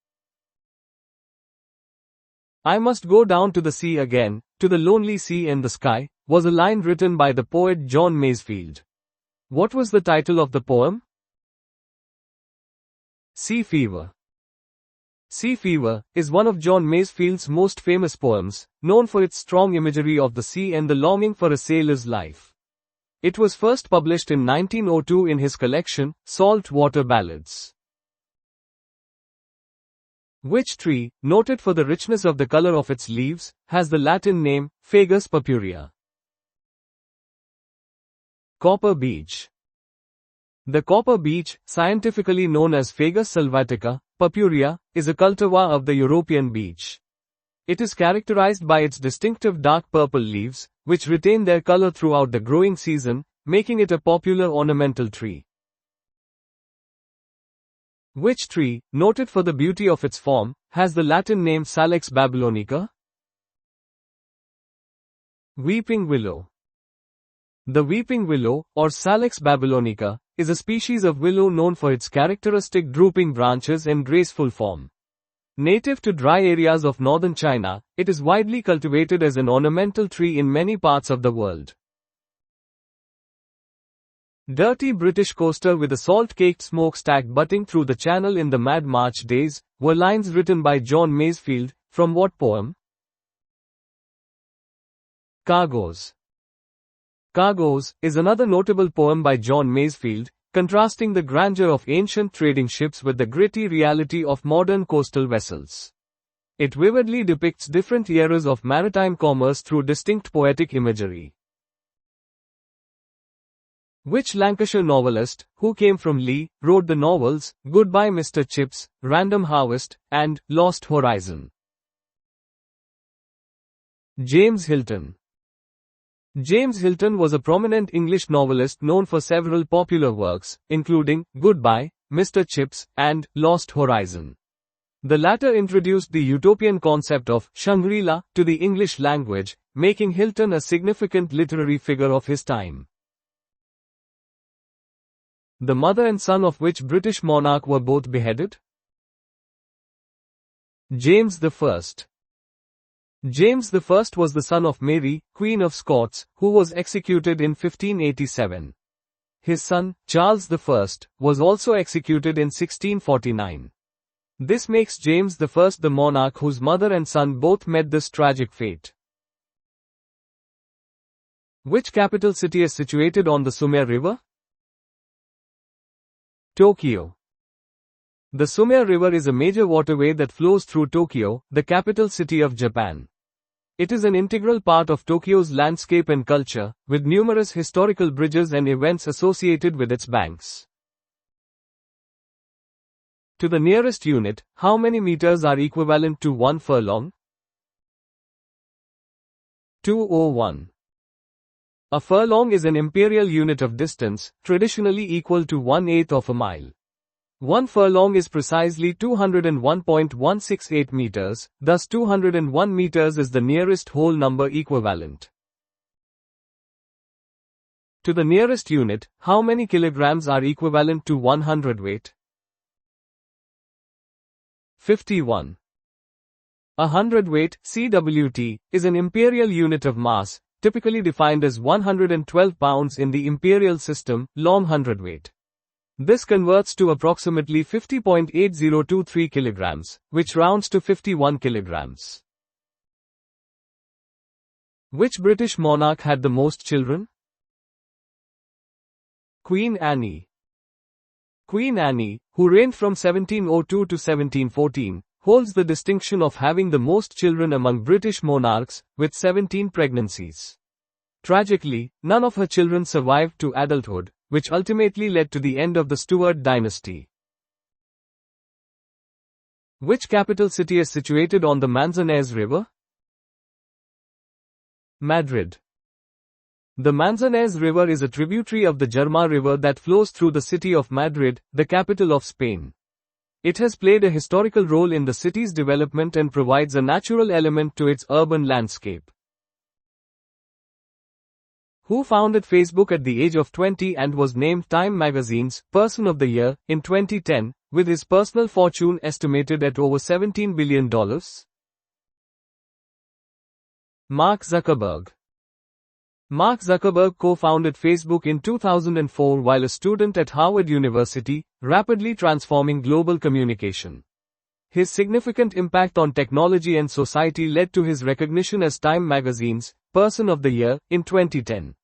"I must go down to the sea again, to the lonely sea and the sky," was a line written by the poet John Masefield. What was the title of the poem? Sea Fever. Sea Fever is one of John Masefield's most famous poems, known for its strong imagery of the sea and the longing for a sailor's life. It was first published in 1902 in his collection, Salt Water Ballads. Which tree, noted for the richness of the color of its leaves, has the Latin name, Fagus purpurea? Copper beech. The copper beech, scientifically known as Fagus sylvatica, purpurea, is a cultivar of the European beech. It is characterized by its distinctive dark purple leaves, which retain their color throughout the growing season, making it a popular ornamental tree. Which tree, noted for the beauty of its form, has the Latin name Salix babylonica? Weeping willow. The weeping willow, or Salix babylonica, is a species of willow known for its characteristic drooping branches and graceful form. Native to dry areas of northern China, it is widely cultivated as an ornamental tree in many parts of the world. Dirty British coaster with a salt-caked smokestack butting through the channel in the Mad March days, were lines written by John Masefield, from what poem? Cargoes. Cargoes is another notable poem by John Masefield, contrasting the grandeur of ancient trading ships with the gritty reality of modern coastal vessels. It vividly depicts different eras of maritime commerce through distinct poetic imagery. Which Lancashire novelist, who came from Lee, wrote the novels Goodbye Mr. Chips, Random Harvest, and Lost Horizon? James Hilton. James Hilton was a prominent English novelist known for several popular works, including Goodbye, Mr. Chips, and Lost Horizon. The latter introduced the utopian concept of Shangri-La to the English language, making Hilton a significant literary figure of his time. The mother and son of which British monarch were both beheaded? James I. James I was the son of Mary, Queen of Scots, who was executed in 1587. His son, Charles I, was also executed in 1649. This makes James I the monarch whose mother and son both met this tragic fate. Which capital city is situated on the Sumer River? Tokyo. The Sumer River is a major waterway that flows through Tokyo, the capital city of Japan. It is an integral part of Tokyo's landscape and culture, with numerous historical bridges and events associated with its banks. To the nearest unit, how many meters are equivalent to 1 furlong? 201. A furlong is an imperial unit of distance, traditionally equal to 1/8 of a mile. 1 furlong is precisely 201.168 meters, thus 201 meters is the nearest whole number equivalent. To the nearest unit, how many kilograms are equivalent to 1 hundredweight? 51. A hundredweight, CWT, is an imperial unit of mass, typically defined as 112 pounds in the imperial system, long hundredweight. This converts to approximately 50.8023 kilograms, which rounds to 51 kilograms. Which British monarch had the most children? Queen Anne. Queen Anne, who reigned from 1702 to 1714, holds the distinction of having the most children among British monarchs, with 17 pregnancies. Tragically, none of her children survived to adulthood, which ultimately led to the end of the Stuart dynasty. Which capital city is situated on the Manzanares River? Madrid. The Manzanares River is a tributary of the Jarma River that flows through the city of Madrid, the capital of Spain. It has played a historical role in the city's development and provides a natural element to its urban landscape. Who founded Facebook at the age of 20 and was named Time magazine's Person of the Year in 2010, with his personal fortune estimated at over $17 billion? Mark Zuckerberg. Mark Zuckerberg co-founded Facebook in 2004 while a student at Harvard University, rapidly transforming global communication. His significant impact on technology and society led to his recognition as Time magazine's Person of the Year in 2010.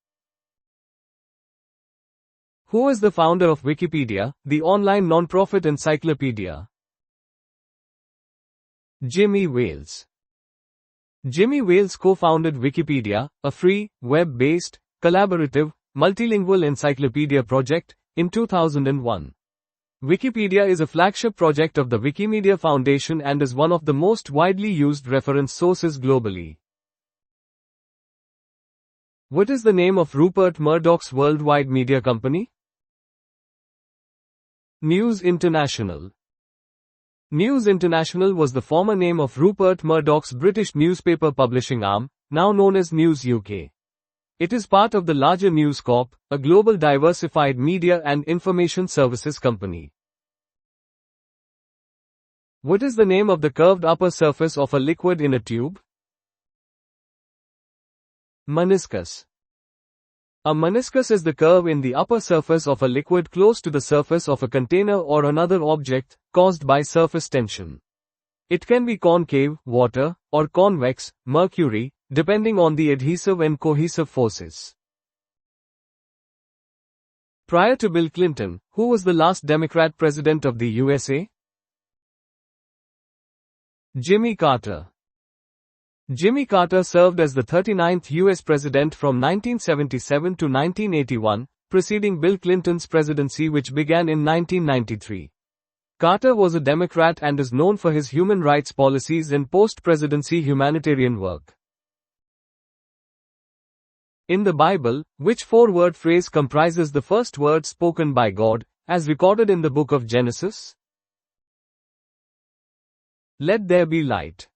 Who is the founder of Wikipedia, the online non-profit encyclopedia? Jimmy Wales. Jimmy Wales co-founded Wikipedia, a free, web-based, collaborative, multilingual encyclopedia project, in 2001. Wikipedia is a flagship project of the Wikimedia Foundation and is one of the most widely used reference sources globally. What is the name of Rupert Murdoch's worldwide media company? News International. News International was the former name of Rupert Murdoch's British newspaper publishing arm, now known as News UK. It is part of the larger News Corp, a global diversified media and information services company. What is the name of the curved upper surface of a liquid in a tube? Meniscus. A meniscus is the curve in the upper surface of a liquid close to the surface of a container or another object, caused by surface tension. It can be concave, water, or convex, mercury, depending on the adhesive and cohesive forces. Prior to Bill Clinton, who was the last Democrat president of the USA? Jimmy Carter. Jimmy Carter served as the 39th U.S. president from 1977 to 1981, preceding Bill Clinton's presidency, which began in 1993. Carter was a Democrat and is known for his human rights policies and post-presidency humanitarian work. In the Bible, which four-word phrase comprises the first word spoken by God, as recorded in the book of Genesis? Let there be light.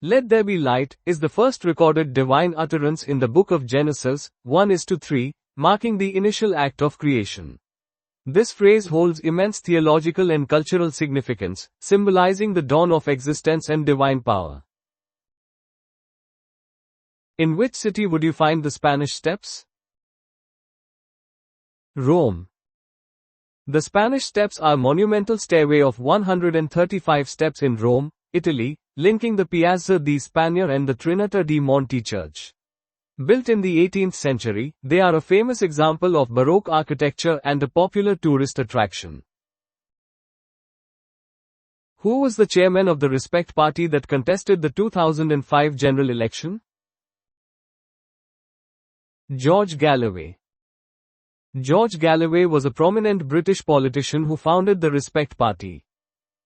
Let there be light is the first recorded divine utterance in the book of Genesis, 1:3, marking the initial act of creation. This phrase holds immense theological and cultural significance, symbolizing the dawn of existence and divine power. In which city would you find the Spanish Steps? Rome. The Spanish Steps are a monumental stairway of 135 steps in Rome, Italy, linking the Piazza di Spagna and the Trinità di Monte church. Built in the 18th century, they are a famous example of Baroque architecture and a popular tourist attraction. Who was the chairman of the Respect Party that contested the 2005 general election? George Galloway. George Galloway was a prominent British politician who founded the Respect Party.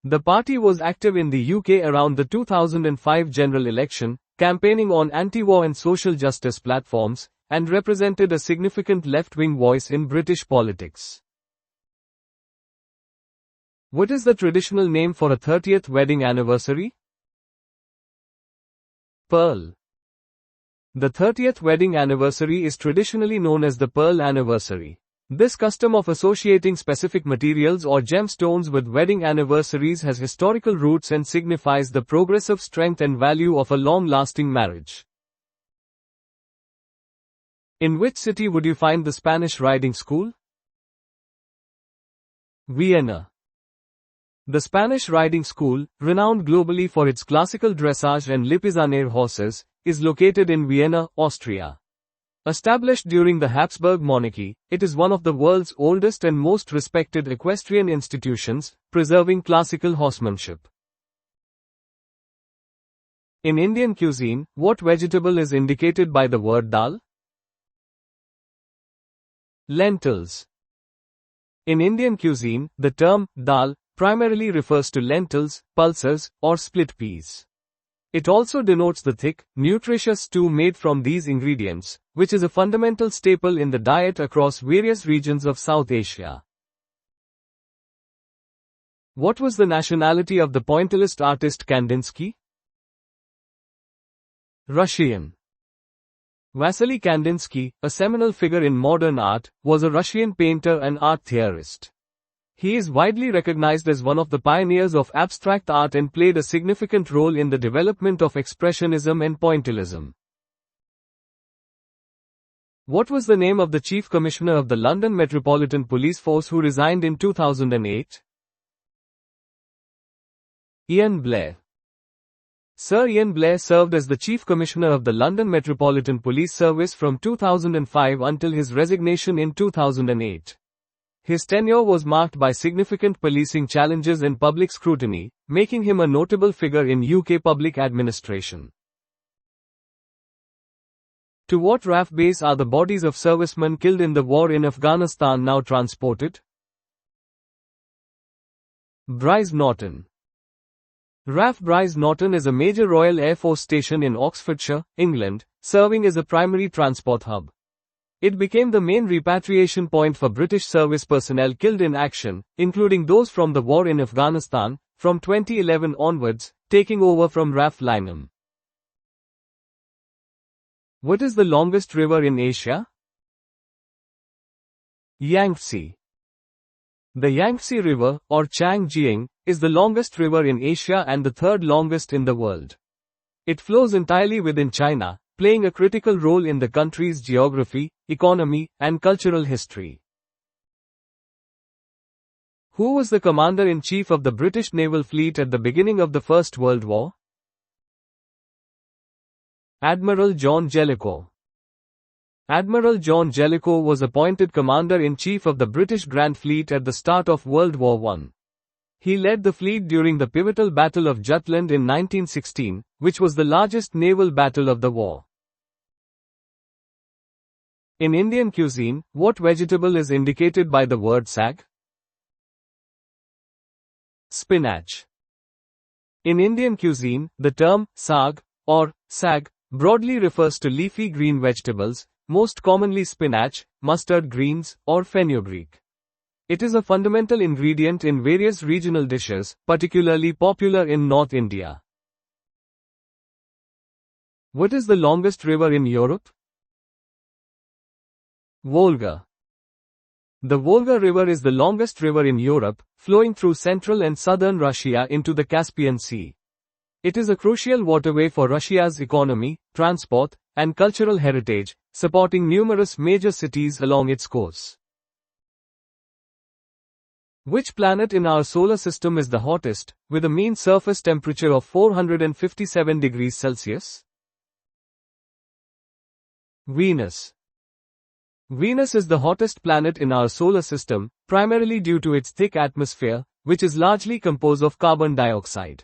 The party was active in the UK around the 2005 general election, campaigning on anti-war and social justice platforms, and represented a significant left-wing voice in British politics. What is the traditional name for a 30th wedding anniversary? Pearl. The 30th wedding anniversary is traditionally known as the Pearl Anniversary. This custom of associating specific materials or gemstones with wedding anniversaries has historical roots and signifies the progressive strength and value of a long-lasting marriage. In which city would you find the Spanish riding school? Vienna. The Spanish riding school, renowned globally for its classical dressage and Lipizzaner horses, is located in Vienna, Austria. Established during the Habsburg monarchy, it is one of the world's oldest and most respected equestrian institutions, preserving classical horsemanship. In Indian cuisine, what vegetable is indicated by the word dal? Lentils. In Indian cuisine, the term dal primarily refers to lentils, pulses, or split peas. It also denotes the thick, nutritious stew made from these ingredients, which is a fundamental staple in the diet across various regions of South Asia. What was the nationality of the pointillist artist Kandinsky? Russian. Vasily Kandinsky, a seminal figure in modern art, was a Russian painter and art theorist. He is widely recognized as one of the pioneers of abstract art and played a significant role in the development of expressionism and pointillism. What was the name of the Chief Commissioner of the London Metropolitan Police Force who resigned in 2008? Ian Blair. Sir Ian Blair served as the Chief Commissioner of the London Metropolitan Police Service from 2005 until his resignation in 2008. His tenure was marked by significant policing challenges and public scrutiny, making him a notable figure in UK public administration. To what RAF base are the bodies of servicemen killed in the war in Afghanistan now transported? Brize Norton. RAF Brize Norton is a major Royal Air Force station in Oxfordshire, England, serving as a primary transport hub. It became the main repatriation point for British service personnel killed in action, including those from the war in Afghanistan, from 2011 onwards, taking over from RAF Lynham. What is the longest river in Asia? Yangtze. The Yangtze River, or Changjiang, is the longest river in Asia and the third longest in the world. It flows entirely within China, playing a critical role in the country's geography, economy, and cultural history. Who was the Commander-in-Chief of the British Naval Fleet at the beginning of the First World War? Admiral John Jellicoe. Admiral John Jellicoe was appointed Commander-in-Chief of the British Grand Fleet at the start of World War I. He led the fleet during the pivotal Battle of Jutland in 1916, which was the largest naval battle of the war. In Indian cuisine, what vegetable is indicated by the word sag? Spinach. In Indian cuisine, the term saag or sag broadly refers to leafy green vegetables, most commonly spinach, mustard greens, or fenugreek. It is a fundamental ingredient in various regional dishes, particularly popular in North India. What is the longest river in Europe? Volga. The Volga River is the longest river in Europe, flowing through central and southern Russia into the Caspian Sea. It is a crucial waterway for Russia's economy, transport, and cultural heritage, supporting numerous major cities along its course. Which planet in our solar system is the hottest, with a mean surface temperature of 457 degrees Celsius? Venus. Venus is the hottest planet in our solar system, primarily due to its thick atmosphere, which is largely composed of carbon dioxide.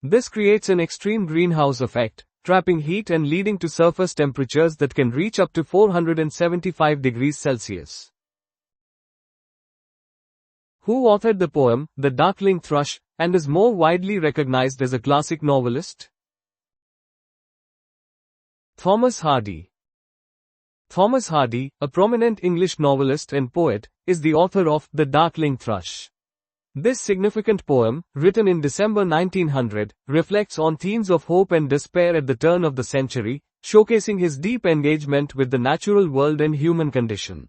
This creates an extreme greenhouse effect, trapping heat and leading to surface temperatures that can reach up to 475 degrees Celsius. Who authored the poem, The Darkling Thrush, and is more widely recognized as a classic novelist? Thomas Hardy. Thomas Hardy, a prominent English novelist and poet, is the author of The Darkling Thrush. This significant poem, written in December 1900, reflects on themes of hope and despair at the turn of the century, showcasing his deep engagement with the natural world and human condition.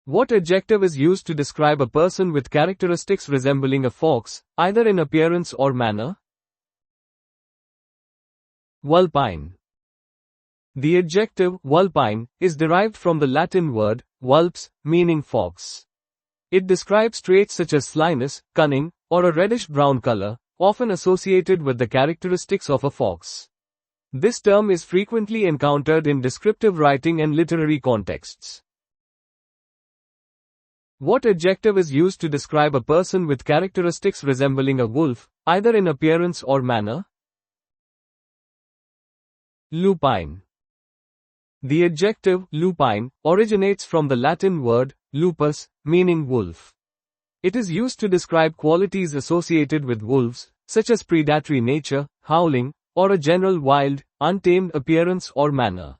What adjective is used to describe a person with characteristics resembling a fox, either in appearance or manner? Vulpine. The adjective vulpine is derived from the Latin word vulpes, meaning fox. It describes traits such as slyness, cunning, or a reddish-brown color, often associated with the characteristics of a fox. This term is frequently encountered in descriptive writing and literary contexts. What adjective is used to describe a person with characteristics resembling a wolf, either in appearance or manner? Lupine. The adjective lupine originates from the Latin word lupus, meaning wolf. It is used to describe qualities associated with wolves, such as predatory nature, howling, or a general wild, untamed appearance or manner.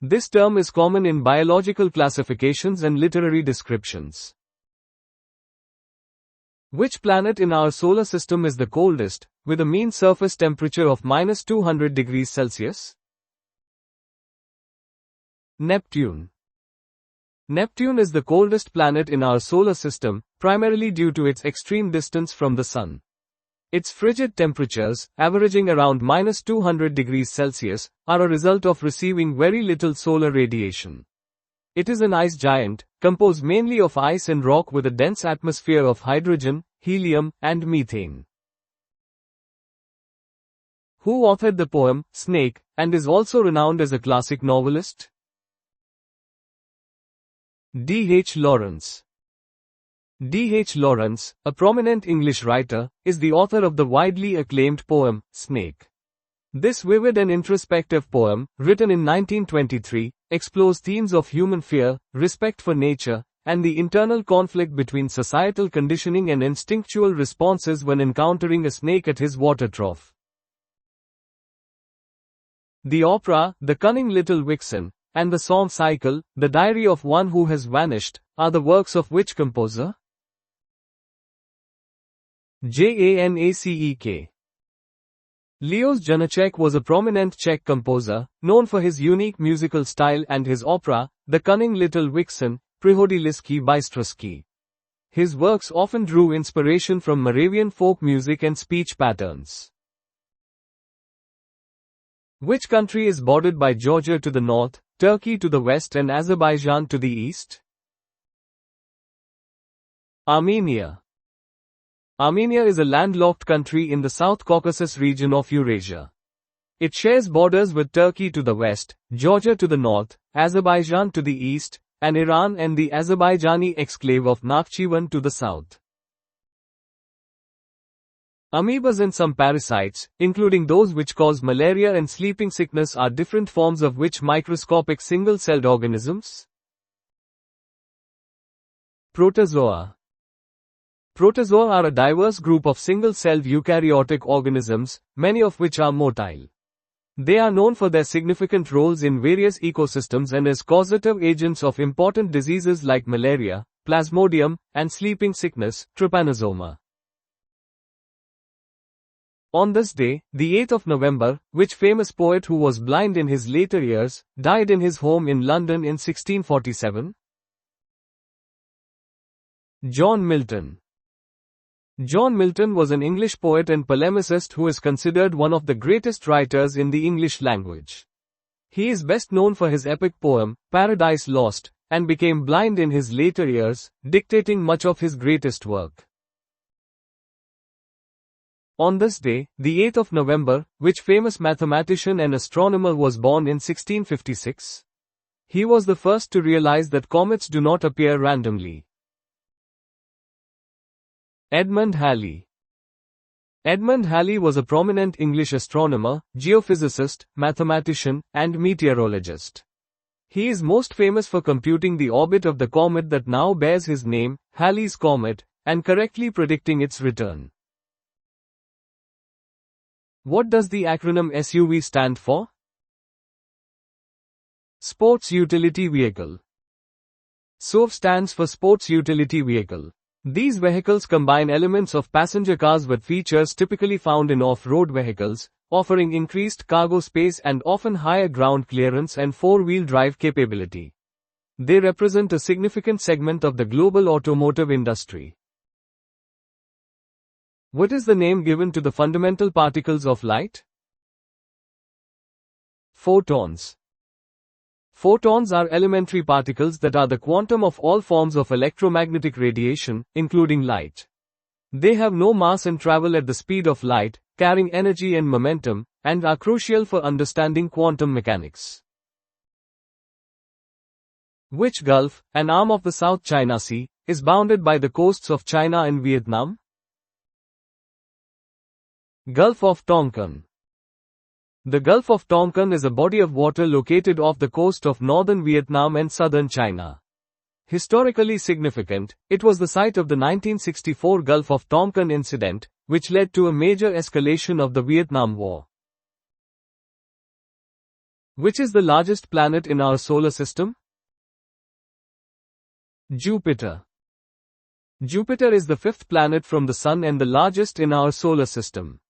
This term is common in biological classifications and literary descriptions. Which planet in our solar system is the coldest, with a mean surface temperature of -200 degrees Celsius? Neptune. Neptune is the coldest planet in our solar system, primarily due to its extreme distance from the Sun. Its frigid temperatures, averaging around -200 degrees Celsius, are a result of receiving very little solar radiation. It is an ice giant, composed mainly of ice and rock with a dense atmosphere of hydrogen, helium, and methane. Who authored the poem, Snake, and is also renowned as a classic novelist? D. H. Lawrence. D. H. Lawrence, a prominent English writer, is the author of the widely acclaimed poem, Snake. This vivid and introspective poem, written in 1923, explores themes of human fear, respect for nature, and the internal conflict between societal conditioning and instinctual responses when encountering a snake at his water trough. The opera, The Cunning Little Vixen, and the song cycle, The Diary of One Who Has Vanished, are the works of which composer? Janáček. Leos Janáček was a prominent Czech composer, known for his unique musical style and his opera, The Cunning Little Vixen, Přihodilišský bystřičky. His works often drew inspiration from Moravian folk music and speech patterns. Which country is bordered by Georgia to the north, Turkey to the west and Azerbaijan to the east? Armenia. Armenia is a landlocked country in the South Caucasus region of Eurasia. It shares borders with Turkey to the west, Georgia to the north, Azerbaijan to the east, and Iran and the Azerbaijani exclave of Nakhchivan to the south. Amoebas and some parasites, including those which cause malaria and sleeping sickness, are different forms of which microscopic single-celled organisms? Protozoa. Protozoa are a diverse group of single-celled eukaryotic organisms, many of which are motile. They are known for their significant roles in various ecosystems and as causative agents of important diseases like malaria, plasmodium, and sleeping sickness, trypanosoma. On this day, the 8th of November, which famous poet who was blind in his later years, died in his home in London in 1647? John Milton. John Milton was an English poet and polemicist who is considered one of the greatest writers in the English language. He is best known for his epic poem, Paradise Lost, and became blind in his later years, dictating much of his greatest work. On this day, the 8th of November, which famous mathematician and astronomer was born in 1656? He was the first to realize that comets do not appear randomly. Edmund Halley. Edmund Halley was a prominent English astronomer, geophysicist, mathematician, and meteorologist. He is most famous for computing the orbit of the comet that now bears his name, Halley's Comet, and correctly predicting its return. What does the acronym SUV stand for? Sports Utility Vehicle. SUV stands for Sports Utility Vehicle. These vehicles combine elements of passenger cars with features typically found in off-road vehicles, offering increased cargo space and often higher ground clearance and four-wheel drive capability. They represent a significant segment of the global automotive industry. What is the name given to the fundamental particles of light? Photons. Photons are elementary particles that are the quantum of all forms of electromagnetic radiation, including light. They have no mass and travel at the speed of light, carrying energy and momentum, and are crucial for understanding quantum mechanics. Which Gulf, an arm of the South China Sea, is bounded by the coasts of China and Vietnam? Gulf of Tonkin. The Gulf of Tonkin is a body of water located off the coast of northern Vietnam and southern China. Historically significant, it was the site of the 1964 Gulf of Tonkin incident, which led to a major escalation of the Vietnam War. Which is the largest planet in our solar system? Jupiter. Jupiter is the fifth planet from the Sun and the largest in our solar system.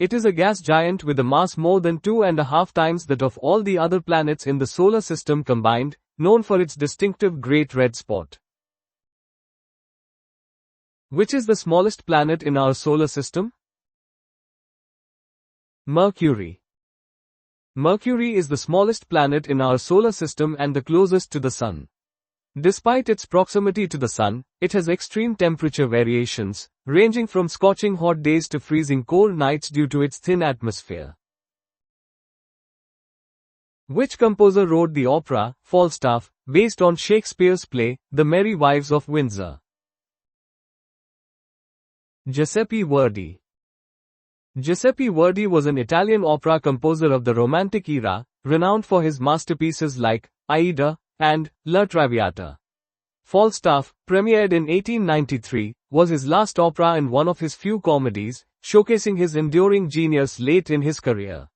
It is a gas giant with a mass more than 2.5 times that of all the other planets in the solar system combined, known for its distinctive great red spot. Which is the smallest planet in our solar system? Mercury. Mercury is the smallest planet in our solar system and the closest to the Sun. Despite its proximity to the Sun, it has extreme temperature variations, ranging from scorching hot days to freezing cold nights due to its thin atmosphere. Which composer wrote the opera, Falstaff, based on Shakespeare's play, The Merry Wives of Windsor? Giuseppe Verdi. Giuseppe Verdi was an Italian opera composer of the Romantic era, renowned for his masterpieces like Aida and La Traviata. Falstaff, premiered in 1893, was his last opera and one of his few comedies, showcasing his enduring genius late in his career.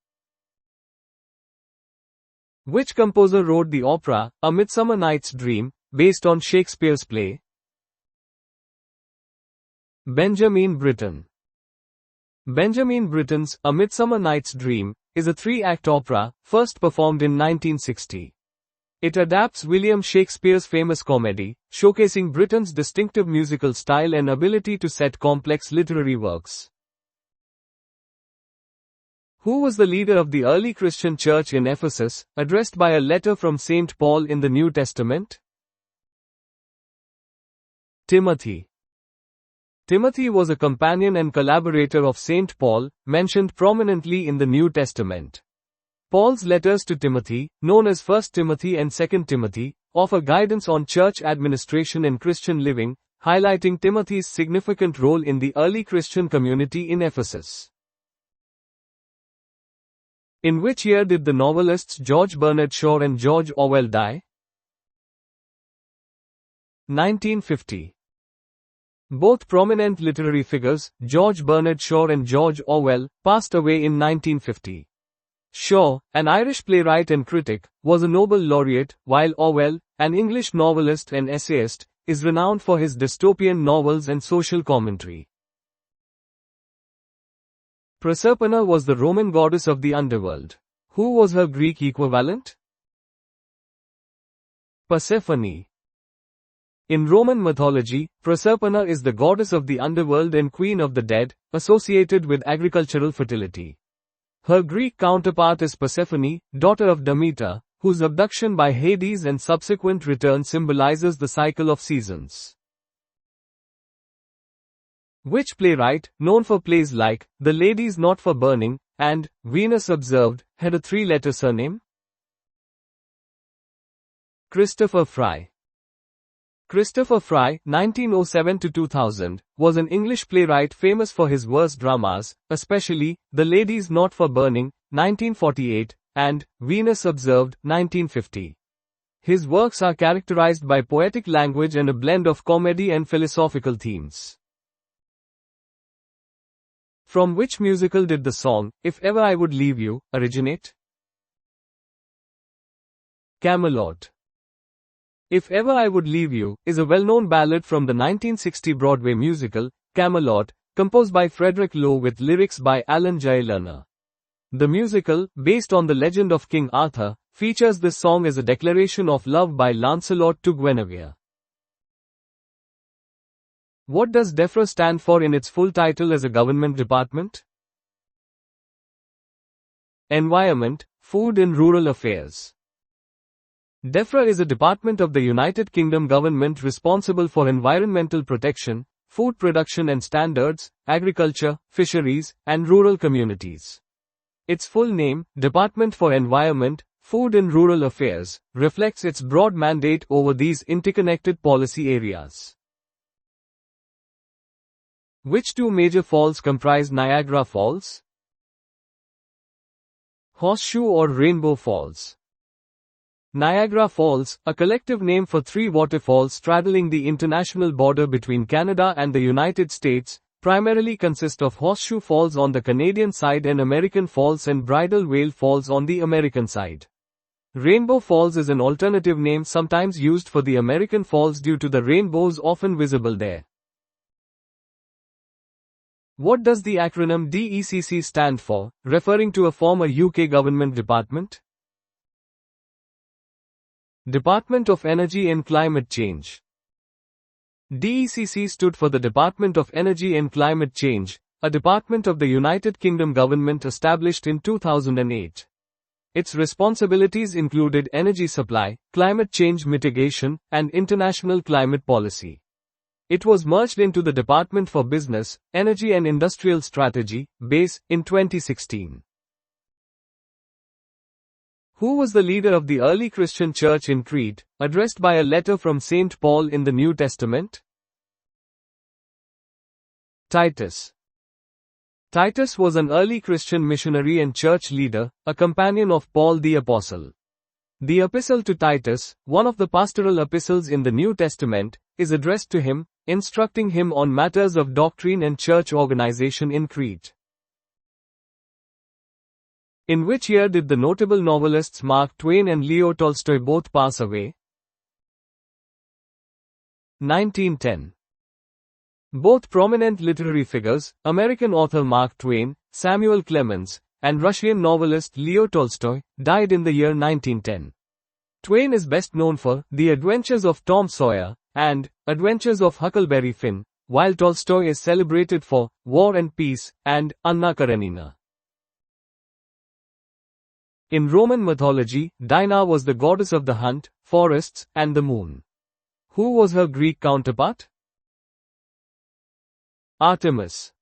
Which composer wrote the opera, A Midsummer Night's Dream, based on Shakespeare's play? Benjamin Britten. Benjamin Britten's A Midsummer Night's Dream is a three-act opera, first performed in 1960. It adapts William Shakespeare's famous comedy, showcasing Britten's distinctive musical style and ability to set complex literary works. Who was the leader of the early Christian church in Ephesus, addressed by a letter from St. Paul in the New Testament? Timothy. Timothy was a companion and collaborator of St. Paul, mentioned prominently in the New Testament. Paul's letters to Timothy, known as 1 Timothy and 2 Timothy, offer guidance on church administration and Christian living, highlighting Timothy's significant role in the early Christian community in Ephesus. In which year did the novelists George Bernard Shaw and George Orwell die? 1950. Both prominent literary figures, George Bernard Shaw and George Orwell, passed away in 1950. Shaw, an Irish playwright and critic, was a Nobel laureate, while Orwell, an English novelist and essayist, is renowned for his dystopian novels and social commentary. Proserpina was the Roman goddess of the underworld. Who was her Greek equivalent? Persephone. In Roman mythology, Proserpina is the goddess of the underworld and queen of the dead, associated with agricultural fertility. Her Greek counterpart is Persephone, daughter of Demeter, whose abduction by Hades and subsequent return symbolizes the cycle of seasons. Which playwright, known for plays like The Ladies Not for Burning and Venus Observed, had a three-letter surname? Christopher Fry. Christopher Fry, 1907–2000, was an English playwright famous for his verse dramas, especially The Ladies Not for Burning, 1948, and Venus Observed, 1950. His works are characterized by poetic language and a blend of comedy and philosophical themes. From which musical did the song, If Ever I Would Leave You, originate? Camelot. If Ever I Would Leave You is a well-known ballad from the 1960 Broadway musical, Camelot, composed by Frederick Loewe with lyrics by Alan J. Lerner. The musical, based on the legend of King Arthur, features this song as a declaration of love by Lancelot to Guinevere. What does DEFRA stand for in its full title as a government department? Environment, Food and Rural Affairs. DEFRA is a department of the United Kingdom government responsible for environmental protection, food production and standards, agriculture, fisheries, and rural communities. Its full name, Department for Environment, Food and Rural Affairs, reflects its broad mandate over these interconnected policy areas. Which two major falls comprise Niagara Falls? Horseshoe or Rainbow Falls. Niagara Falls, a collective name for three waterfalls straddling the international border between Canada and the United States, primarily consist of Horseshoe Falls on the Canadian side and American Falls and Bridal Veil Falls on the American side. Rainbow Falls is an alternative name sometimes used for the American Falls due to the rainbows often visible there. What does the acronym DECC stand for, referring to a former UK government department? Department of Energy and Climate Change. DECC stood for the Department of Energy and Climate Change, a department of the United Kingdom government established in 2008. Its responsibilities included energy supply, climate change mitigation, and international climate policy. It was merged into the Department for Business, Energy and Industrial Strategy, BASE, in 2016. Who was the leader of the early Christian church in Crete, addressed by a letter from St. Paul in the New Testament? Titus. Titus was an early Christian missionary and church leader, a companion of Paul the Apostle. The epistle to Titus, one of the pastoral epistles in the New Testament, is addressed to him, instructing him on matters of doctrine and church organization in Crete. In which year did the notable novelists Mark Twain and Leo Tolstoy both pass away? 1910. Both prominent literary figures, American author Mark Twain, Samuel Clemens, and Russian novelist Leo Tolstoy, died in the year 1910. Twain is best known for The Adventures of Tom Sawyer and Adventures of Huckleberry Finn, while Tolstoy is celebrated for War and Peace and Anna Karenina. In Roman mythology, Diana was the goddess of the hunt, forests, and the moon. Who was her Greek counterpart? Artemis.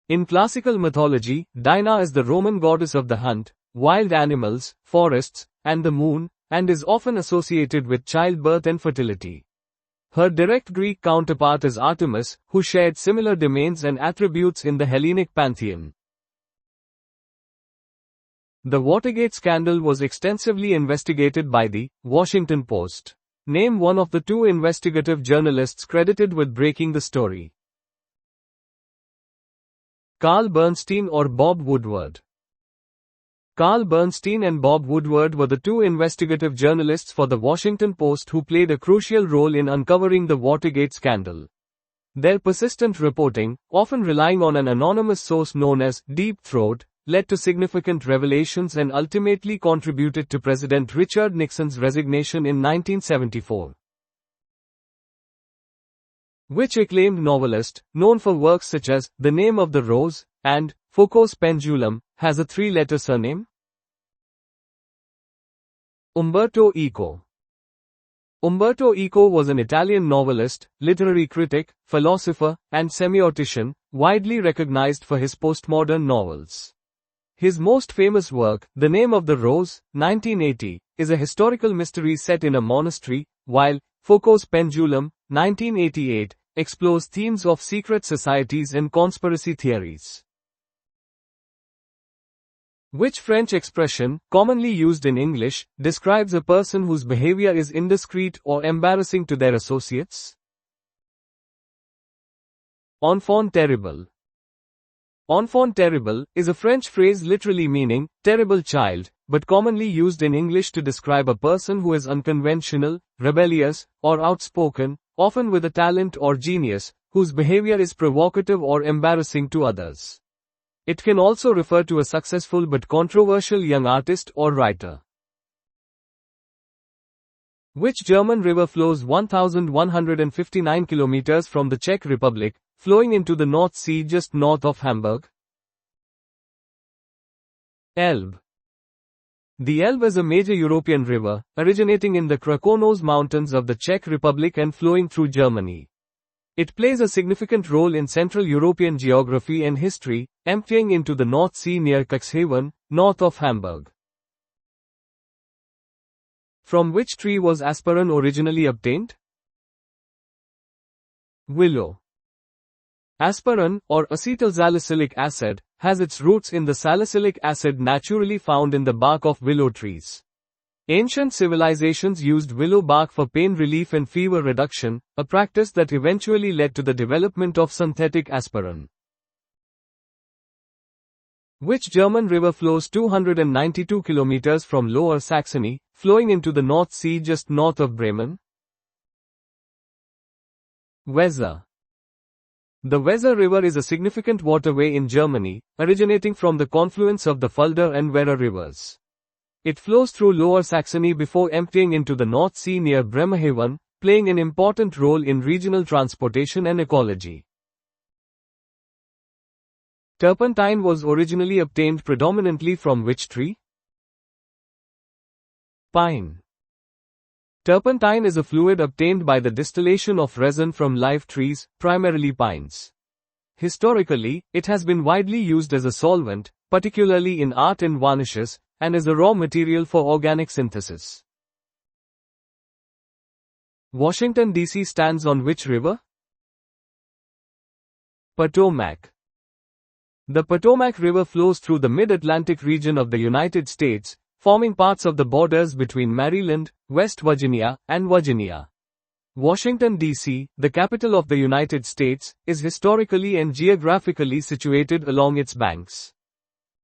In classical mythology, Diana is the Roman goddess of the hunt, wild animals, forests, and the moon, and is often associated with childbirth and fertility. Her direct Greek counterpart is Artemis, who shared similar domains and attributes in the Hellenic pantheon. The Watergate scandal was extensively investigated by the Washington Post. Name one of the two investigative journalists credited with breaking the story. Carl Bernstein or Bob Woodward. Carl Bernstein and Bob Woodward were the two investigative journalists for the Washington Post who played a crucial role in uncovering the Watergate scandal. Their persistent reporting, often relying on an anonymous source known as Deep Throat, led to significant revelations and ultimately contributed to President Richard Nixon's resignation in 1974. Which acclaimed novelist, known for works such as The Name of the Rose and Foucault's Pendulum, has a three-letter surname? Umberto Eco. Umberto Eco was an Italian novelist, literary critic, philosopher, and semiotician, widely recognized for his postmodern novels. His most famous work, The Name of the Rose, 1980, is a historical mystery set in a monastery, while Foucault's Pendulum, 1988, explores themes of secret societies and conspiracy theories. Which French expression, commonly used in English, describes a person whose behavior is indiscreet or embarrassing to their associates? Enfant terrible. Enfant terrible is a French phrase literally meaning terrible child, but commonly used in English to describe a person who is unconventional, rebellious, or outspoken, often with a talent or genius, whose behavior is provocative or embarrassing to others. It can also refer to a successful but controversial young artist or writer. Which German river flows 1,159 kilometers from the Czech Republic, flowing into the North Sea just north of Hamburg? Elbe. The Elbe is a major European river, originating in the Krkonoš mountains of the Czech Republic and flowing through Germany. It plays a significant role in Central European geography and history, emptying into the North Sea near Cuxhaven, north of Hamburg. From which tree was aspirin originally obtained? Willow. Aspirin, or acetylsalicylic acid, has its roots in the salicylic acid naturally found in the bark of willow trees. Ancient civilizations used willow bark for pain relief and fever reduction, a practice that eventually led to the development of synthetic aspirin. Which German river flows 292 kilometers from Lower Saxony, flowing into the North Sea just north of Bremen? Weser. The Weser River is a significant waterway in Germany, originating from the confluence of the Fulda and Werra rivers. It flows through Lower Saxony before emptying into the North Sea near Bremerhaven, playing an important role in regional transportation and ecology. Turpentine was originally obtained predominantly from which tree? Pine. Turpentine is a fluid obtained by the distillation of resin from live trees, primarily pines. Historically, it has been widely used as a solvent, particularly in art and varnishes, and as a raw material for organic synthesis. Washington, D.C. stands on which river? Potomac. The Potomac River flows through the mid-Atlantic region of the United States, forming parts of the borders between Maryland, West Virginia, and Virginia. Washington, D.C., the capital of the United States, is historically and geographically situated along its banks.